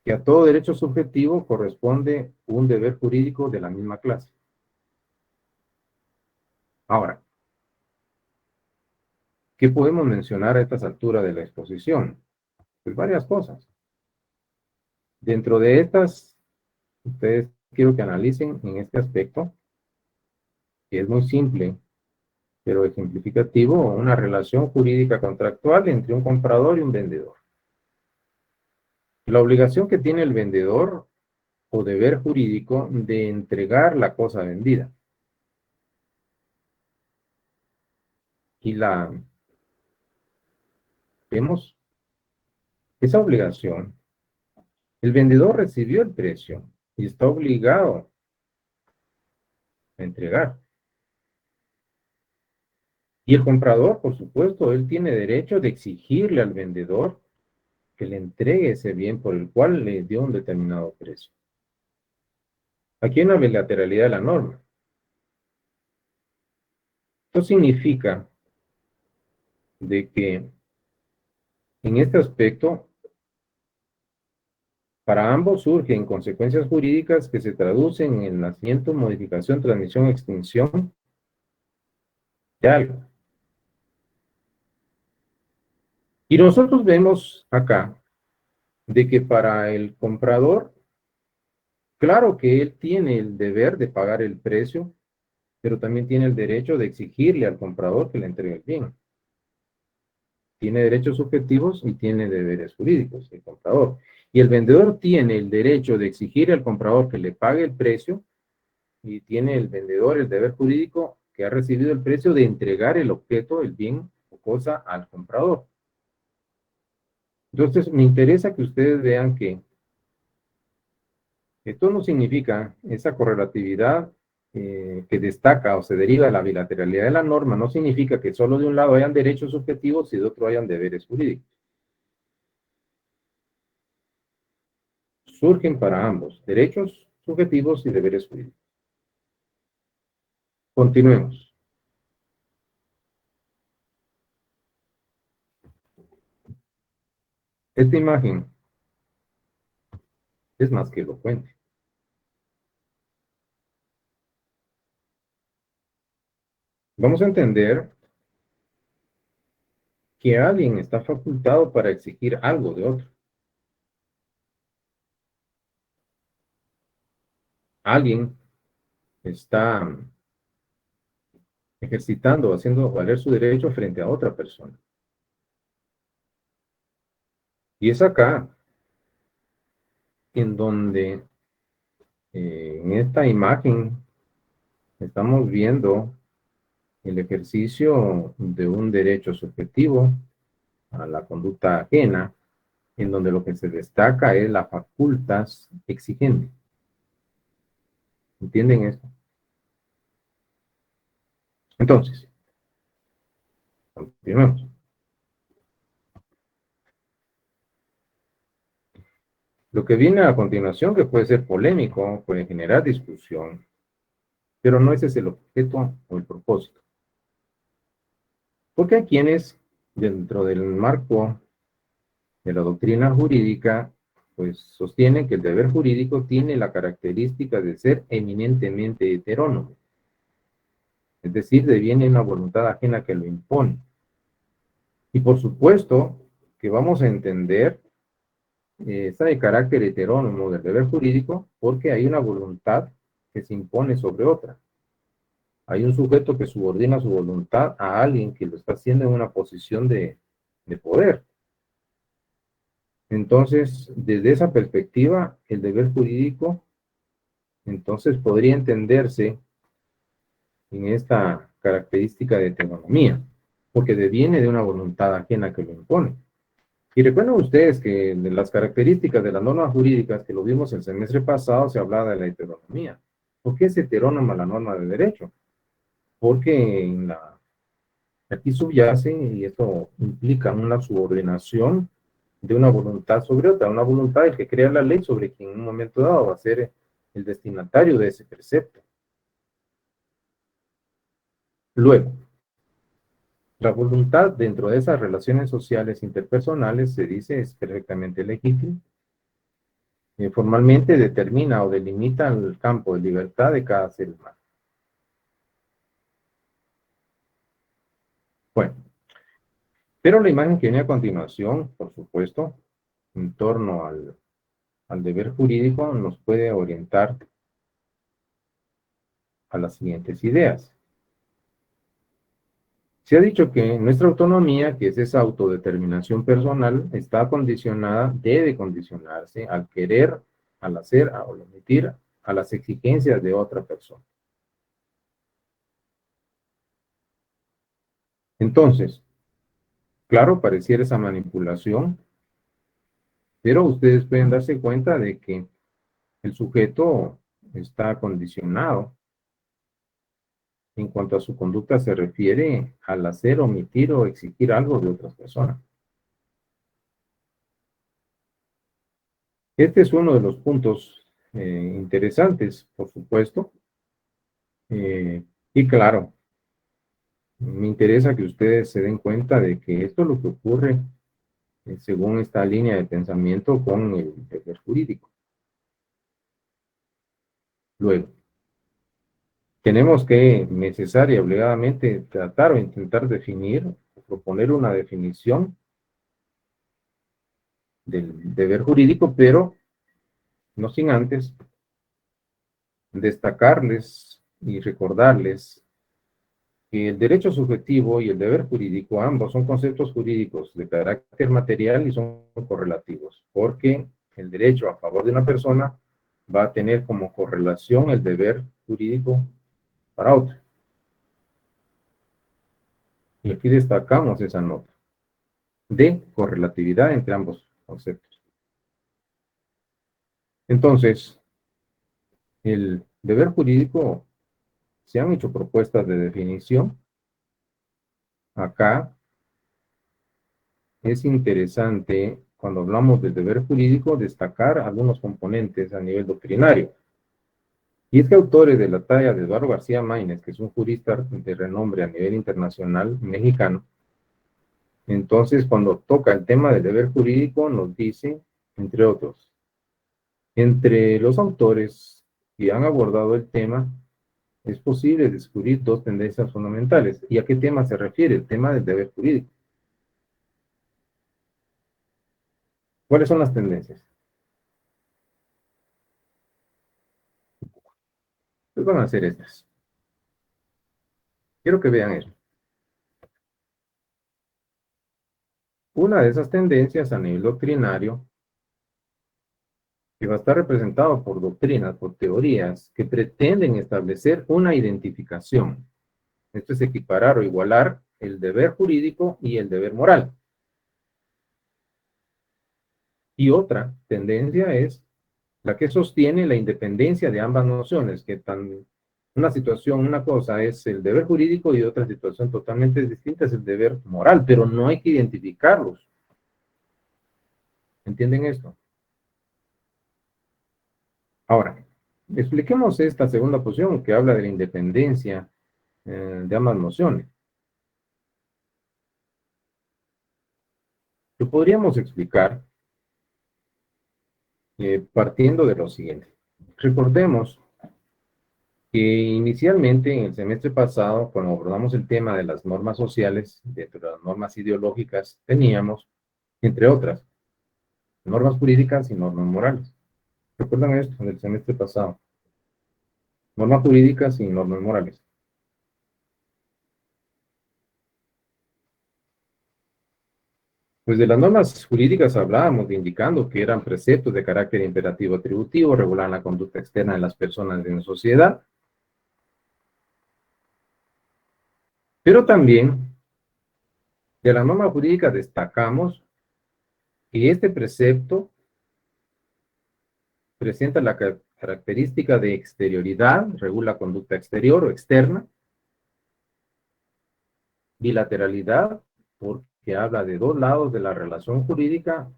Que a todo derecho subjetivo corresponde un deber jurídico de la misma clase. Ahora, ¿qué podemos mencionar a estas alturas de la exposición? Pues varias cosas. Dentro de estas, ustedes quiero que analicen en este aspecto, que es muy simple, pero ejemplificativo, una relación jurídica contractual entre un comprador y un vendedor. La obligación que tiene el vendedor o deber jurídico de entregar la cosa vendida. Y vemos esa obligación. El vendedor recibió el precio y está obligado a entregar. Y el comprador, por supuesto, él tiene derecho de exigirle al vendedor que le entregue ese bien por el cual le dio un determinado precio. Aquí hay una bilateralidad de la norma. Esto significa de que en este aspecto, para ambos surgen consecuencias jurídicas que se traducen en el nacimiento, modificación, transmisión, extinción de algo. Y nosotros vemos acá de que para el comprador, claro que él tiene el deber de pagar el precio, pero también tiene el derecho de exigirle al comprador que le entregue el bien. Tiene derechos subjetivos y tiene deberes jurídicos, el comprador. Y el vendedor tiene el derecho de exigir al comprador que le pague el precio, y tiene el vendedor el deber jurídico que ha recibido el precio de entregar el objeto, el bien o cosa al comprador. Entonces, me interesa que ustedes vean que esto no significa esa correlatividad que destaca o se deriva de la bilateralidad de la norma, no significa que solo de un lado hayan derechos subjetivos y de otro hayan deberes jurídicos. Surgen para ambos derechos subjetivos y deberes jurídicos. Continuemos. Esta imagen es más que elocuente. Vamos a entender que alguien está facultado para exigir algo de otro. alguien está ejercitando o haciendo valer su derecho frente a otra persona. Y es acá en donde en esta imagen estamos viendo el ejercicio de un derecho subjetivo a la conducta ajena, en donde lo que se destaca es la facultas exigente. ¿Entienden esto? Entonces, continuemos. Lo que viene a continuación, que puede ser polémico, puede generar discusión, pero no ese es el objeto o el propósito. Porque hay quienes, dentro del marco de la doctrina jurídica, pues sostienen que el deber jurídico tiene la característica de ser eminentemente heterónomo, es decir, deviene una voluntad ajena que lo impone. Y por supuesto que vamos a entender esta de carácter heterónomo del deber jurídico porque hay una voluntad que se impone sobre otra. Hay un sujeto que subordina su voluntad a alguien que lo está haciendo en una posición de poder. Entonces, desde esa perspectiva, el deber jurídico, entonces, podría entenderse en esta característica de heteronomía, porque deviene de una voluntad ajena que lo impone. Y recuerden ustedes que de las características de las normas jurídicas que lo vimos el semestre pasado, se hablaba de la heteronomía. ¿Por qué es heterónoma la norma de derecho? Porque aquí subyace, y esto implica una subordinación de una voluntad sobre otra, una voluntad del que crea la ley sobre quien en un momento dado va a ser el destinatario de ese precepto. Luego, la voluntad dentro de esas relaciones sociales interpersonales se dice es perfectamente legítima. Formalmente determina o delimita el campo de libertad de cada ser humano. Bueno, pero la imagen que viene a continuación, por supuesto, en torno al deber jurídico, nos puede orientar a las siguientes ideas. Se ha dicho que nuestra autonomía, que es esa autodeterminación personal, está condicionada, debe condicionarse al querer, al hacer, al omitir, a las exigencias de otra persona. Entonces, claro, pareciera esa manipulación, pero ustedes pueden darse cuenta de que el sujeto está condicionado en cuanto a su conducta se refiere al hacer, omitir o exigir algo de otras personas. Este es uno de los puntos interesantes, por supuesto. Y claro, me interesa que ustedes se den cuenta de que esto es lo que ocurre según esta línea de pensamiento con el deber jurídico. Luego, tenemos que necesaria y obligadamente tratar o intentar definir, o proponer una definición del deber jurídico, pero no sin antes destacarles y recordarles que el derecho subjetivo y el deber jurídico, ambos son conceptos jurídicos de carácter material y son correlativos, porque el derecho a favor de una persona va a tener como correlación el deber jurídico para otra. Y aquí destacamos esa nota de correlatividad entre ambos conceptos. Entonces, el deber jurídico, se han hecho propuestas de definición. Acá es interesante, cuando hablamos del deber jurídico, destacar algunos componentes a nivel doctrinario. Y es que autores de la talla de Eduardo García Maínez, que es un jurista de renombre a nivel internacional mexicano, entonces cuando toca el tema del deber jurídico nos dice, entre otros, entre los autores que han abordado el tema, es posible descubrir dos tendencias fundamentales. ¿Y a qué tema se refiere? El tema del deber jurídico. ¿Cuáles son las tendencias? pues van a ser estas. Quiero que vean eso. Una de esas tendencias a nivel doctrinario que va a estar representado por doctrinas, por teorías que pretenden establecer una identificación. Esto es equiparar o igualar el deber jurídico y el deber moral. Y otra tendencia es la que sostiene la independencia de ambas nociones, que una situación, una cosa es el deber jurídico y otra situación totalmente distinta es el deber moral, pero no hay que identificarlos. ¿Entienden esto? Ahora, expliquemos esta segunda posición que habla de la independencia de ambas nociones. Lo podríamos explicar partiendo de lo siguiente. Recordemos que inicialmente en el semestre pasado, cuando abordamos el tema de las normas sociales, dentro de las normas ideológicas, teníamos, entre otras, normas jurídicas y normas morales. ¿Recuerdan esto del semestre pasado? Normas jurídicas y normas morales. Pues de las normas jurídicas hablábamos, indicando que eran preceptos de carácter imperativo atributivo, regulan la conducta externa de las personas en la sociedad, pero también de la norma jurídica destacamos que este precepto presenta la característica de exterioridad, regula conducta exterior o externa, bilateralidad, porque habla de dos lados de la relación jurídica,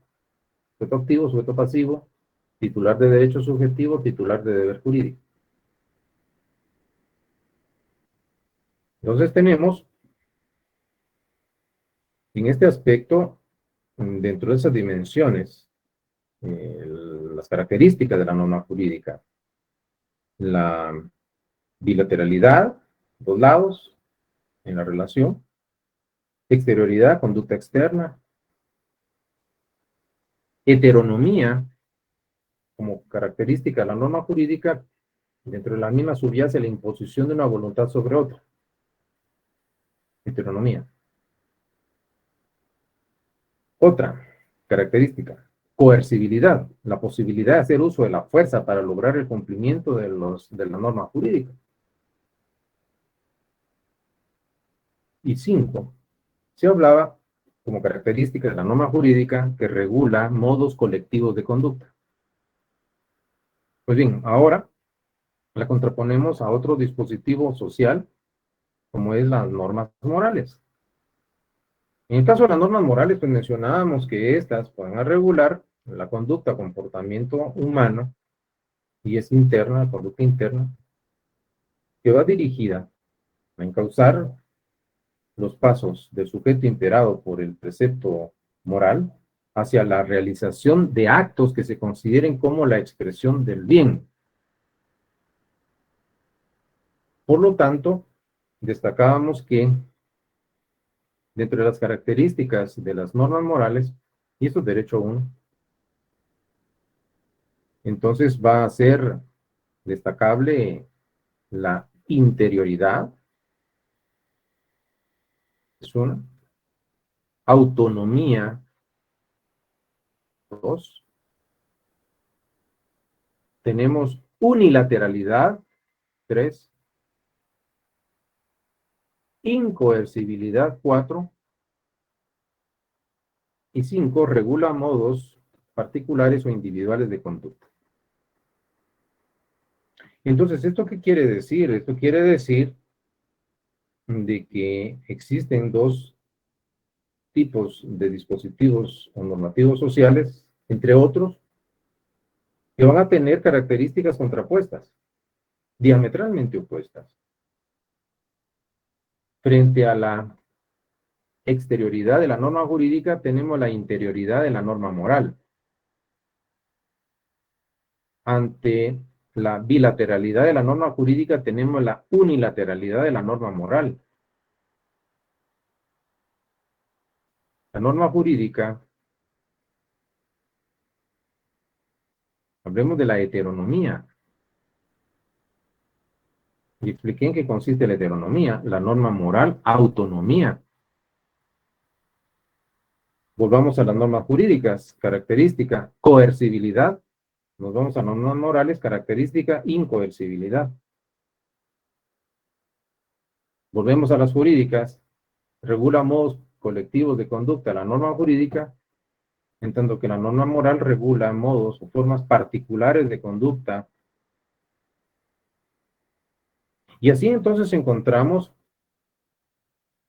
sujeto activo, sujeto pasivo, titular de derecho subjetivo, titular de deber jurídico. Entonces tenemos, en este aspecto, dentro de esas dimensiones, las características de la norma jurídica, la bilateralidad, dos lados en la relación, exterioridad, conducta externa, heteronomía, como característica de la norma jurídica, dentro de la misma subyace la imposición de una voluntad sobre otra. Heteronomía. Otra característica, coercibilidad, la posibilidad de hacer uso de la fuerza para lograr el cumplimiento de la norma jurídica. Y 5, se hablaba como característica de la norma jurídica que regula modos colectivos de conducta. Pues bien, ahora la contraponemos a otro dispositivo social, como es las normas morales. En el caso de las normas morales, pues mencionábamos que estas pueden regular la conducta, comportamiento humano, y es interna, conducta interna, que va dirigida a encauzar los pasos del sujeto imperado por el precepto moral hacia la realización de actos que se consideren como la expresión del bien. Por lo tanto, destacábamos que dentro de las características de las normas morales, y esto es derecho 1, entonces va a ser destacable la interioridad, es una, autonomía, 2, tenemos unilateralidad, 3, incoercibilidad, 4, y 5, regula modos particulares o individuales de conducta. Entonces, ¿esto qué quiere decir? Esto quiere decir de que existen dos tipos de dispositivos o normativos sociales, entre otros, que van a tener características contrapuestas, diametralmente opuestas. Frente a la exterioridad de la norma jurídica, tenemos la interioridad de la norma moral. Ante la bilateralidad de la norma jurídica, tenemos la unilateralidad de la norma moral. La norma jurídica, hablemos de la heteronomía. Y expliqué en qué consiste la heteronomía, la norma moral, autonomía. Volvamos a las normas jurídicas, característica, coercibilidad. Nos vamos a normas morales, característica, incoercibilidad. Volvemos a las jurídicas, regula modos colectivos de conducta. La norma jurídica, en tanto que la norma moral regula modos o formas particulares de conducta. Y así entonces encontramos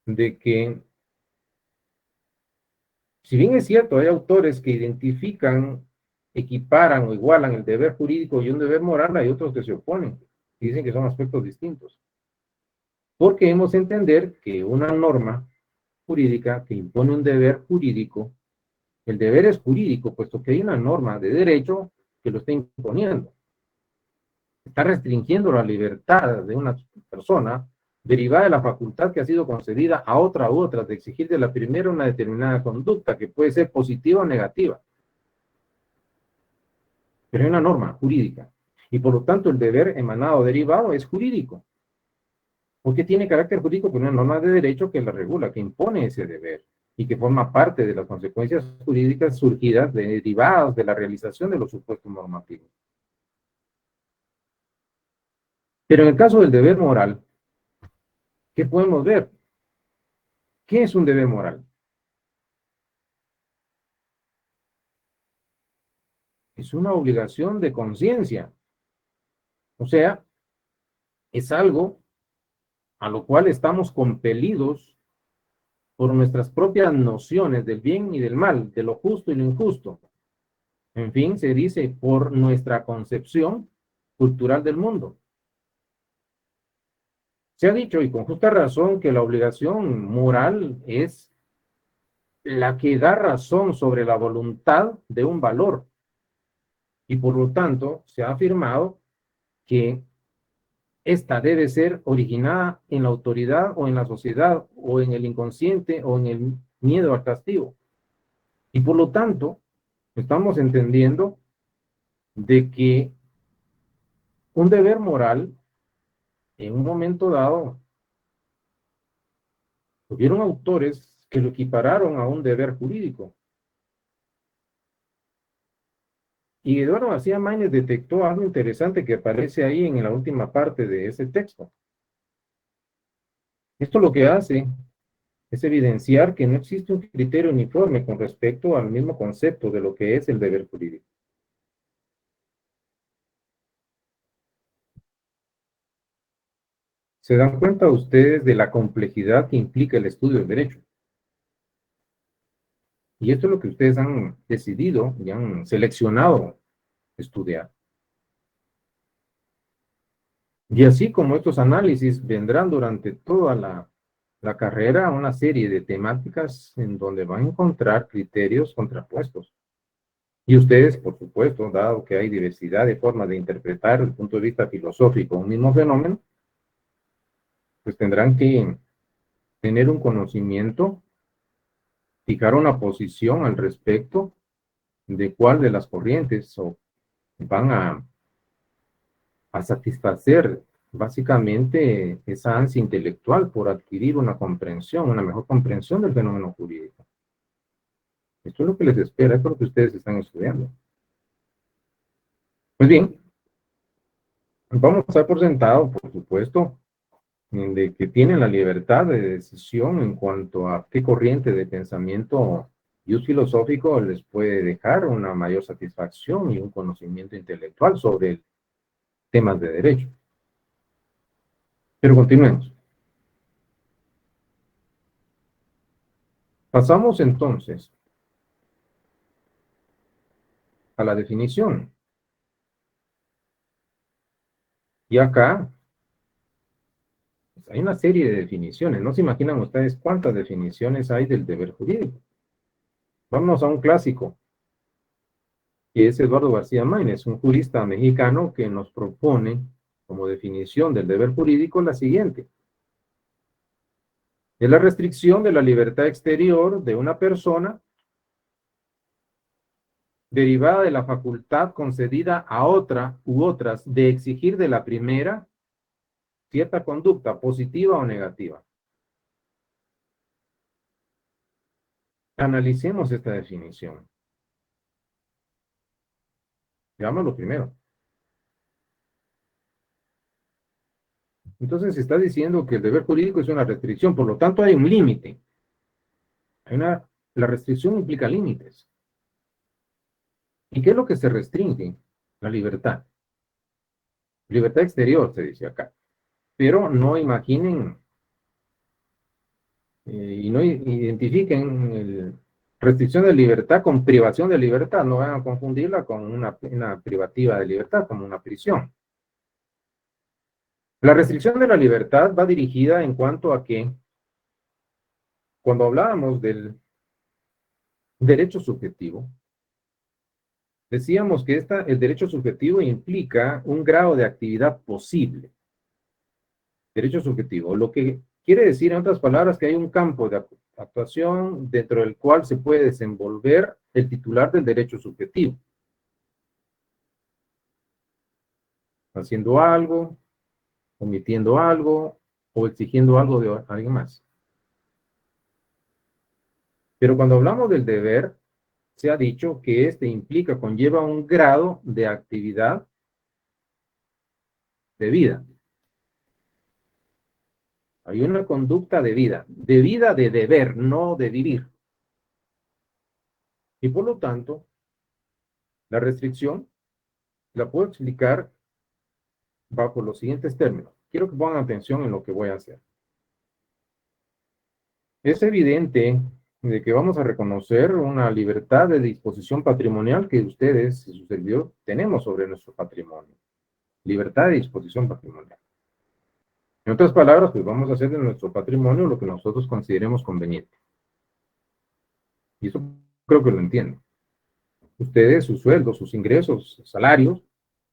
de que, si bien es cierto, hay autores que identifican, equiparan o igualan el deber jurídico y un deber moral, hay otros que se oponen y dicen que son aspectos distintos. Porque hemos de entender que una norma jurídica que impone un deber jurídico, el deber es jurídico, puesto que hay una norma de derecho que lo está imponiendo. Está restringiendo la libertad de una persona derivada de la facultad que ha sido concedida a otra u otras de exigir de la primera una determinada conducta que puede ser positiva o negativa. Pero hay una norma jurídica y por lo tanto el deber emanado o derivado es jurídico. Porque tiene carácter jurídico por una norma de derecho que la regula, que impone ese deber y que forma parte de las consecuencias jurídicas surgidas derivadas de la realización de los supuestos normativos. Pero en el caso del deber moral, ¿qué podemos ver? ¿Qué es un deber moral? Es una obligación de conciencia. O sea, es algo a lo cual estamos compelidos por nuestras propias nociones del bien y del mal, de lo justo y lo injusto. En fin, se dice por nuestra concepción cultural del mundo. Se ha dicho, y con justa razón, que la obligación moral es la que da razón sobre la voluntad de un valor. Y por lo tanto, se ha afirmado que esta debe ser originada en la autoridad o en la sociedad o en el inconsciente o en el miedo al castigo. Y por lo tanto, estamos entendiendo de que un deber moral, en un momento dado, hubieron autores que lo equipararon a un deber jurídico. Y Eduardo García Maínez detectó algo interesante que aparece ahí en la última parte de ese texto. Esto lo que hace es evidenciar que no existe un criterio uniforme con respecto al mismo concepto de lo que es el deber jurídico. ¿Se dan cuenta ustedes de la complejidad que implica el estudio del derecho? Y esto es lo que ustedes han decidido y han seleccionado estudiar. Y así como estos análisis vendrán durante toda la carrera una serie de temáticas en donde van a encontrar criterios contrapuestos. Y ustedes, por supuesto, dado que hay diversidad de formas de interpretar desde el punto de vista filosófico un mismo fenómeno, pues tendrán que tener un conocimiento, fijar una posición al respecto de cuál de las corrientes van a satisfacer básicamente esa ansia intelectual por adquirir una comprensión, una mejor comprensión del fenómeno jurídico. Esto es lo que les espera, es lo que ustedes están estudiando. Pues bien, vamos a dar por sentado, por supuesto, de que tienen la libertad de decisión en cuanto a qué corriente de pensamiento y uso filosófico les puede dejar una mayor satisfacción y un conocimiento intelectual sobre temas de derecho. Pero continuemos. Pasamos entonces a la definición. Y acá pues, hay una serie de definiciones. No se imaginan ustedes cuántas definiciones hay del deber jurídico. Vamos a un clásico, que es Eduardo García Maínez, un jurista mexicano que nos propone como definición del deber jurídico la siguiente. Es la restricción de la libertad exterior de una persona derivada de la facultad concedida a otra u otras de exigir de la primera cierta conducta, positiva o negativa. Analicemos esta definición. Veamos lo primero. Entonces se está diciendo que el deber jurídico es una restricción, por lo tanto hay un límite. La restricción implica límites. ¿Y qué es lo que se restringe? La libertad. Libertad exterior, se dice acá. Pero no imaginen y no identifiquen restricción de libertad con privación de libertad. No van a confundirla con una privativa de libertad, como una prisión. La restricción de la libertad va dirigida en cuanto a que, cuando hablábamos del derecho subjetivo, decíamos que el derecho subjetivo implica un grado de actividad posible. Derecho subjetivo, lo que quiere decir, en otras palabras, que hay un campo de actuación dentro del cual se puede desenvolver el titular del derecho subjetivo. Haciendo algo, omitiendo algo o exigiendo algo de alguien más. Pero cuando hablamos del deber, se ha dicho que este implica, conlleva un grado de actividad de vida. Hay una conducta de vida de deber, no de vivir. Y por lo tanto, la restricción la puedo explicar bajo los siguientes términos. Quiero que pongan atención en lo que voy a hacer. Es evidente de que vamos a reconocer una libertad de disposición patrimonial que ustedes y su servidor tenemos sobre nuestro patrimonio. Libertad de disposición patrimonial. En otras palabras, pues vamos a hacer de nuestro patrimonio lo que nosotros consideremos conveniente. Y eso creo que lo entienden. Ustedes, sus sueldos, sus ingresos, sus salarios,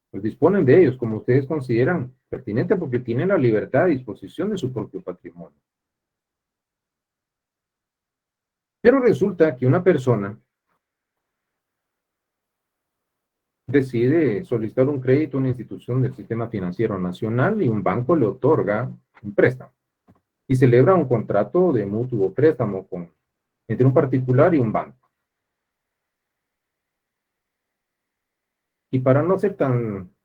pues disponen de ellos como ustedes consideran pertinente porque tienen la libertad de disposición de su propio patrimonio. Pero resulta que una persona decide solicitar un crédito a una institución del sistema financiero nacional y un banco le otorga un préstamo y celebra un contrato de mutuo préstamo entre un particular y un banco. Y para no ser tan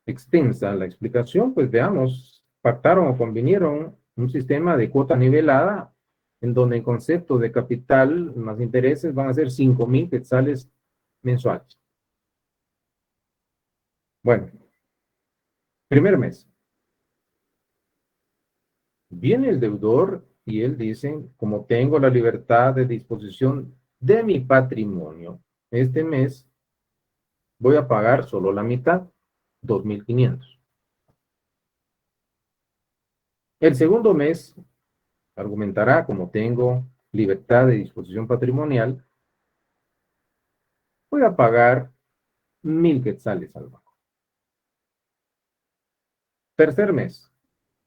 extensa la explicación, pues veamos, pactaron o convinieron un sistema de cuota nivelada en donde el concepto de capital más intereses van a ser 5,000 quetzales mensuales. Bueno, primer mes. Viene el deudor y él dice, como tengo la libertad de disposición de mi patrimonio, este mes voy a pagar solo la mitad, 2,500. El segundo mes argumentará, como tengo libertad de disposición patrimonial, voy a pagar 1,000 quetzales al banco. Tercer mes,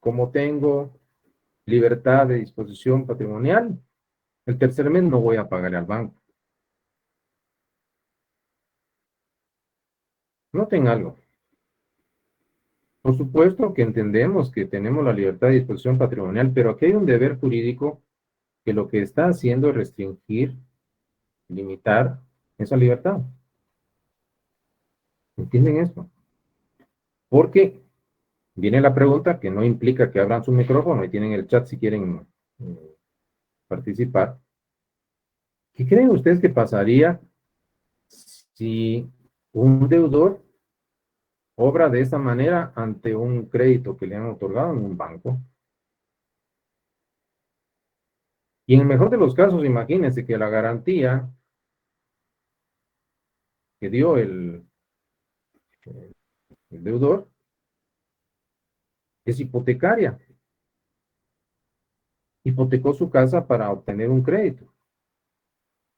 como tengo libertad de disposición patrimonial, el tercer mes no voy a pagar al banco. Noten algo. Por supuesto que entendemos que tenemos la libertad de disposición patrimonial, pero aquí hay un deber jurídico que lo que está haciendo es restringir, limitar esa libertad. ¿Entienden esto? Porque viene la pregunta que no implica que abran su micrófono y tienen el chat si quieren participar. ¿Qué creen ustedes que pasaría si un deudor obra de esa manera ante un crédito que le han otorgado en un banco? Y en el mejor de los casos, imagínense que la garantía que dio el deudor es hipotecaria. Hipotecó su casa para obtener un crédito.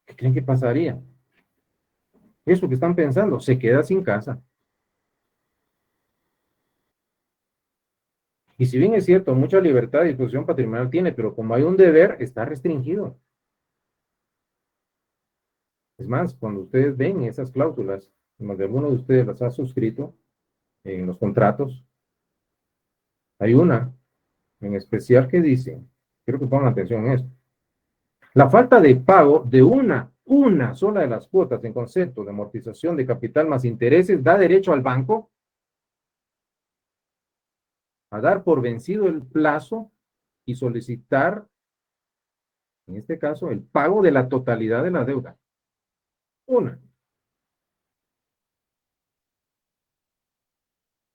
¿Qué creen que pasaría? Eso que están pensando, se queda sin casa. Y si bien es cierto, mucha libertad de disposición patrimonial tiene, pero como hay un deber, está restringido. Es más, cuando ustedes ven esas cláusulas, más de alguno de ustedes las ha suscrito en los contratos, Hay una en especial que dice, quiero que pongan atención en esto, la falta de pago de una sola de las cuotas en concepto de amortización de capital más intereses da derecho al banco a dar por vencido el plazo y solicitar, en este caso, el pago de la totalidad de la deuda. Una.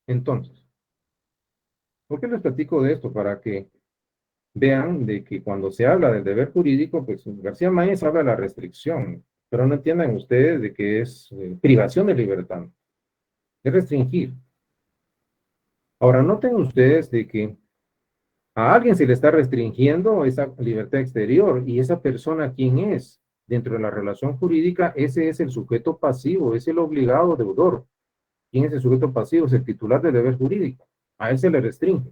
Entonces, ¿por qué les platico de esto? Para que vean de que cuando se habla del deber jurídico, pues García Máez habla de la restricción, pero no entiendan ustedes de que es privación de libertad, es restringir. Ahora, noten ustedes de que a alguien se le está restringiendo esa libertad exterior y esa persona, ¿quién es? Dentro de la relación jurídica, ese es el sujeto pasivo, es el obligado deudor. ¿Quién es el sujeto pasivo? Es el titular del deber jurídico. A él se le restringe.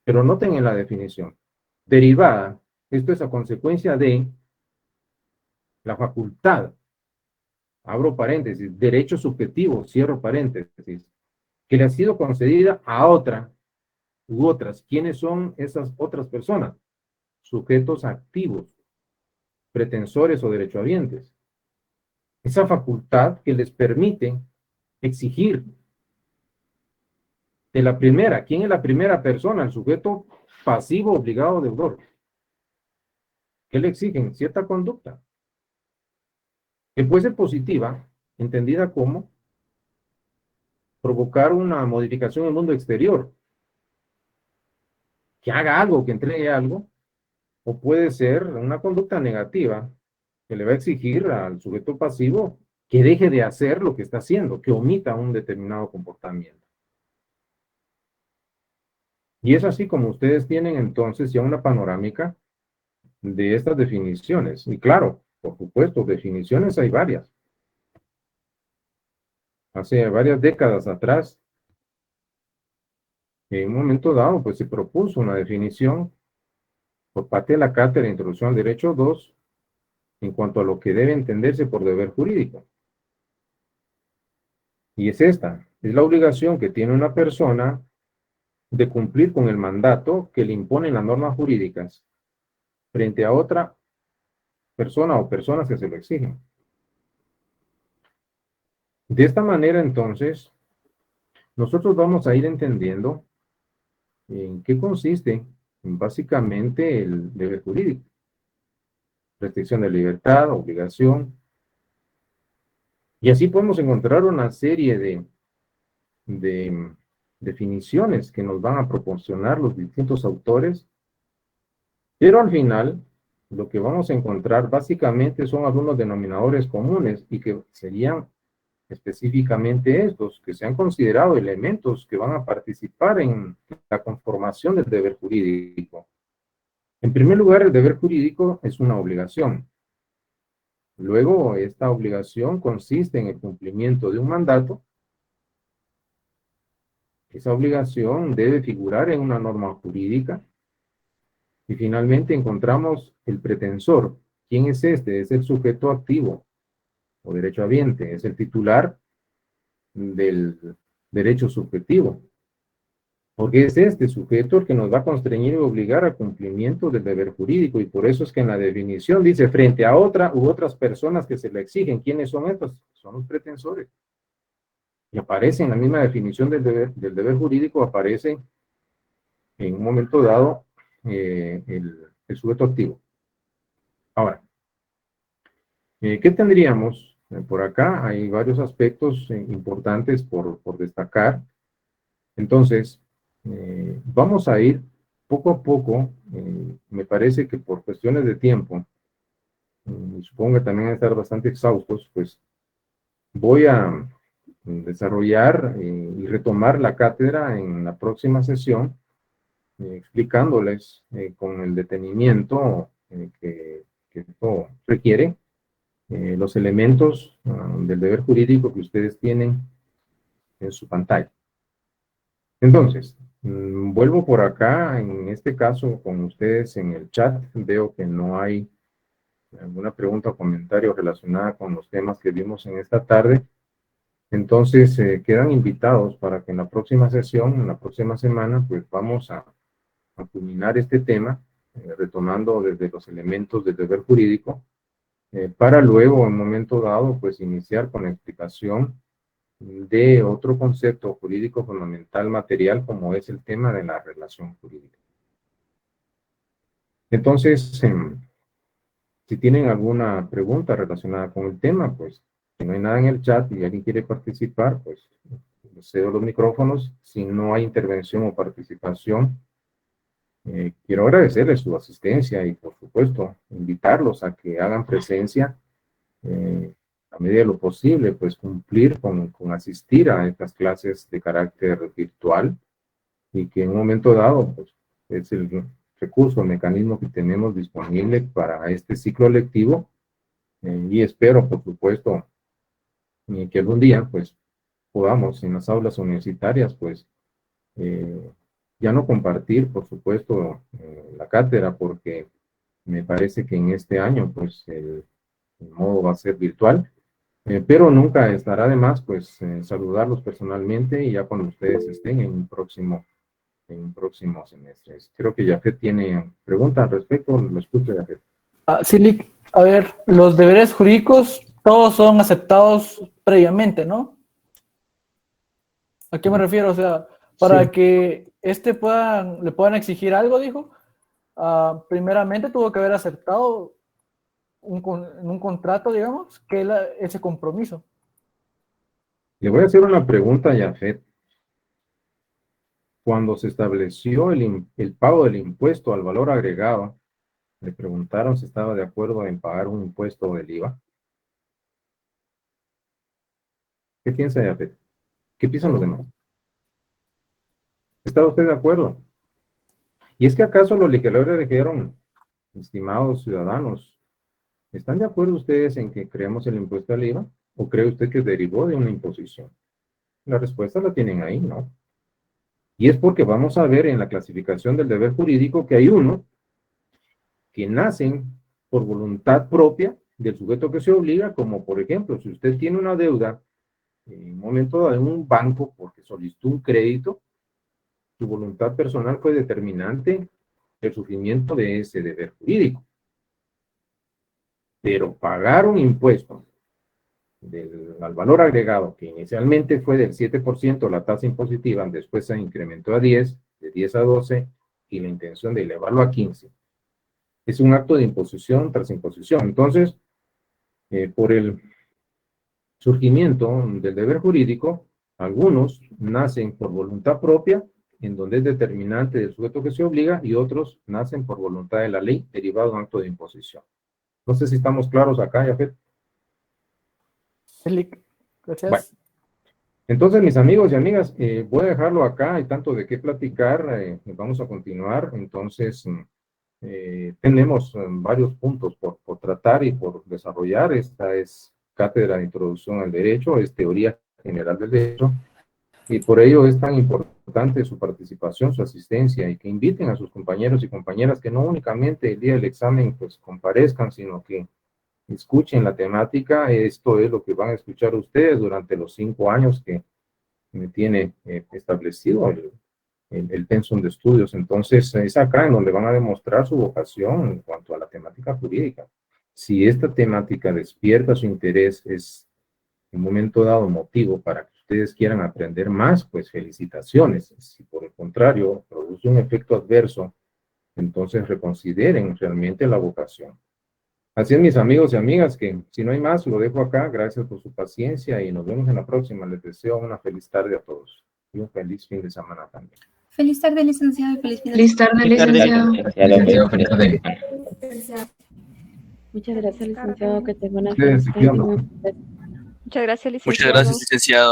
Pero noten en la definición. Derivada, esto es a consecuencia de la facultad, abro paréntesis, derecho subjetivo, cierro paréntesis, que le ha sido concedida a otra u otras. ¿Quiénes son esas otras personas? Sujetos activos, pretensores o derechohabientes. Esa facultad que les permite exigir de la primera. ¿Quién es la primera persona? El sujeto pasivo obligado deudor. ¿Qué le exigen? Cierta conducta, que puede ser positiva, entendida como provocar una modificación en el mundo exterior, que haga algo, que entregue algo, o puede ser una conducta negativa, que le va a exigir al sujeto pasivo que deje de hacer lo que está haciendo, que omita un determinado comportamiento. Y es así como ustedes tienen entonces ya una panorámica de estas definiciones. Y claro, por supuesto, definiciones hay varias. Hace varias décadas atrás, en un momento dado, pues se propuso una definición por parte de la Cátedra de Introducción al Derecho 2 en cuanto a lo que debe entenderse por deber jurídico. Y es esta, es la obligación que tiene una persona de cumplir con el mandato que le imponen las normas jurídicas frente a otra persona o personas que se lo exigen. De esta manera, entonces, nosotros vamos a ir entendiendo en qué consiste básicamente el deber jurídico. Restricción de libertad, obligación. Y así podemos encontrar una serie de definiciones que nos van a proporcionar los distintos autores, pero al final lo que vamos a encontrar básicamente son algunos denominadores comunes y que serían específicamente estos, que se han considerado elementos que van a participar en la conformación del deber jurídico. En primer lugar, el deber jurídico es una obligación. Luego, esta obligación consiste en el cumplimiento de un mandato. Esa obligación debe figurar en una norma jurídica. Y finalmente encontramos el pretensor. ¿Quién es este? Es el sujeto activo o derechohabiente. Es el titular del derecho subjetivo. Porque es este sujeto el que nos va a constreñir y obligar al cumplimiento del deber jurídico. Y por eso es que en la definición dice frente a otra u otras personas que se le exigen. ¿Quiénes son estos? Son los pretensores. Y aparece en la misma definición del deber jurídico, aparece en un momento dado el sujeto activo. Ahora, ¿qué tendríamos por acá? Hay varios aspectos importantes por destacar. Entonces, vamos a ir poco a poco. Me parece que por cuestiones de tiempo, supongo que también van a estar bastante exhaustos, pues voy a desarrollar y retomar la cátedra en la próxima sesión, explicándoles con el detenimiento que esto requiere los elementos del deber jurídico que ustedes tienen en su pantalla. Entonces, vuelvo por acá, en este caso con ustedes en el chat, veo que no hay alguna pregunta o comentario relacionada con los temas que vimos en esta tarde. Entonces, quedan invitados para que en la próxima sesión, en la próxima semana, pues vamos a culminar este tema, retomando desde los elementos del deber jurídico, para luego, en un momento dado, pues iniciar con la explicación de otro concepto jurídico fundamental material, como es el tema de la relación jurídica. Entonces, si tienen alguna pregunta relacionada con el tema, pues, si no hay nada en el chat y alguien quiere participar, pues, les cedo los micrófonos. Si no hay intervención o participación, quiero agradecerles su asistencia y, por supuesto, invitarlos a que hagan presencia a medida de lo posible, pues cumplir con asistir a estas clases de carácter virtual y que en un momento dado, pues, es el recurso, el mecanismo que tenemos disponible para este ciclo lectivo y espero, por supuesto, que algún día, pues, podamos en las aulas universitarias, pues, ya no compartir, por supuesto, la cátedra, porque me parece que en este año, pues, el modo va a ser virtual, pero nunca estará de más, pues, saludarlos personalmente y ya cuando ustedes estén en un próximo semestre. Creo que Jafet tiene preguntas al respecto, lo escucho, Jafet. Sí, Lick, a ver, los deberes jurídicos todos son aceptados previamente, ¿no? ¿A qué me refiero? O sea, para Sí. que le puedan exigir algo, dijo, primeramente tuvo que haber aceptado en un contrato, digamos, que ese compromiso. Le voy a hacer una pregunta a Jafet. Cuando se estableció el pago del impuesto al valor agregado, le preguntaron si estaba de acuerdo en pagar un impuesto del IVA. ¿Qué piensa Jafet? ¿Qué piensan los demás? ¿Está usted de acuerdo? ¿Y es que acaso los legisladores dijeron, estimados ciudadanos, ¿están de acuerdo ustedes en que creemos el impuesto al IVA? ¿O cree usted que derivó de una imposición? La respuesta la tienen ahí, ¿no? Y es porque vamos a ver en la clasificación del deber jurídico que hay uno que nacen por voluntad propia del sujeto que se obliga, como por ejemplo, si usted tiene una deuda en un momento dado en un banco porque solicitó un crédito, su voluntad personal fue determinante del surgimiento de ese deber jurídico. Pero pagar un impuesto al valor agregado, que inicialmente fue del 7% la tasa impositiva, después se incrementó a 10, de 10 a 12, y la intención de elevarlo a 15. Es un acto de imposición tras imposición. Entonces, por el surgimiento del deber jurídico, algunos nacen por voluntad propia, en donde es determinante del sujeto que se obliga, y otros nacen por voluntad de la ley, derivado de un acto de imposición. No sé si estamos claros acá, Jafet. Gracias. Bueno, entonces, mis amigos y amigas, voy a dejarlo acá, hay tanto de qué platicar, vamos a continuar. Entonces, tenemos varios puntos por tratar y por desarrollar. Esta es Cátedra de Introducción al Derecho, es Teoría General del Derecho, y por ello es tan importante su participación, su asistencia, y que inviten a sus compañeros y compañeras que no únicamente el día del examen pues comparezcan, sino que escuchen la temática. Esto es lo que van a escuchar ustedes durante los 5 años que tiene establecido el pensum de estudios. Entonces, es acá en donde van a demostrar su vocación en cuanto a la temática jurídica. Si esta temática despierta su interés, es en un momento dado motivo para que ustedes quieran aprender más, pues felicitaciones. Si por el contrario produce un efecto adverso, entonces reconsideren realmente la vocación. Así es, mis amigos y amigas, que si no hay más, lo dejo acá. Gracias por su paciencia y nos vemos en la próxima. Les deseo una feliz tarde a todos y un feliz fin de semana también. Feliz tarde, licenciado, y feliz Feliz tarde, licenciado. Licenciado, feliz tarde. Muchas gracias, licenciado. Que tenga una Ustedes, feliz tarde. Muchas gracias, licenciado. Muchas gracias, licenciado.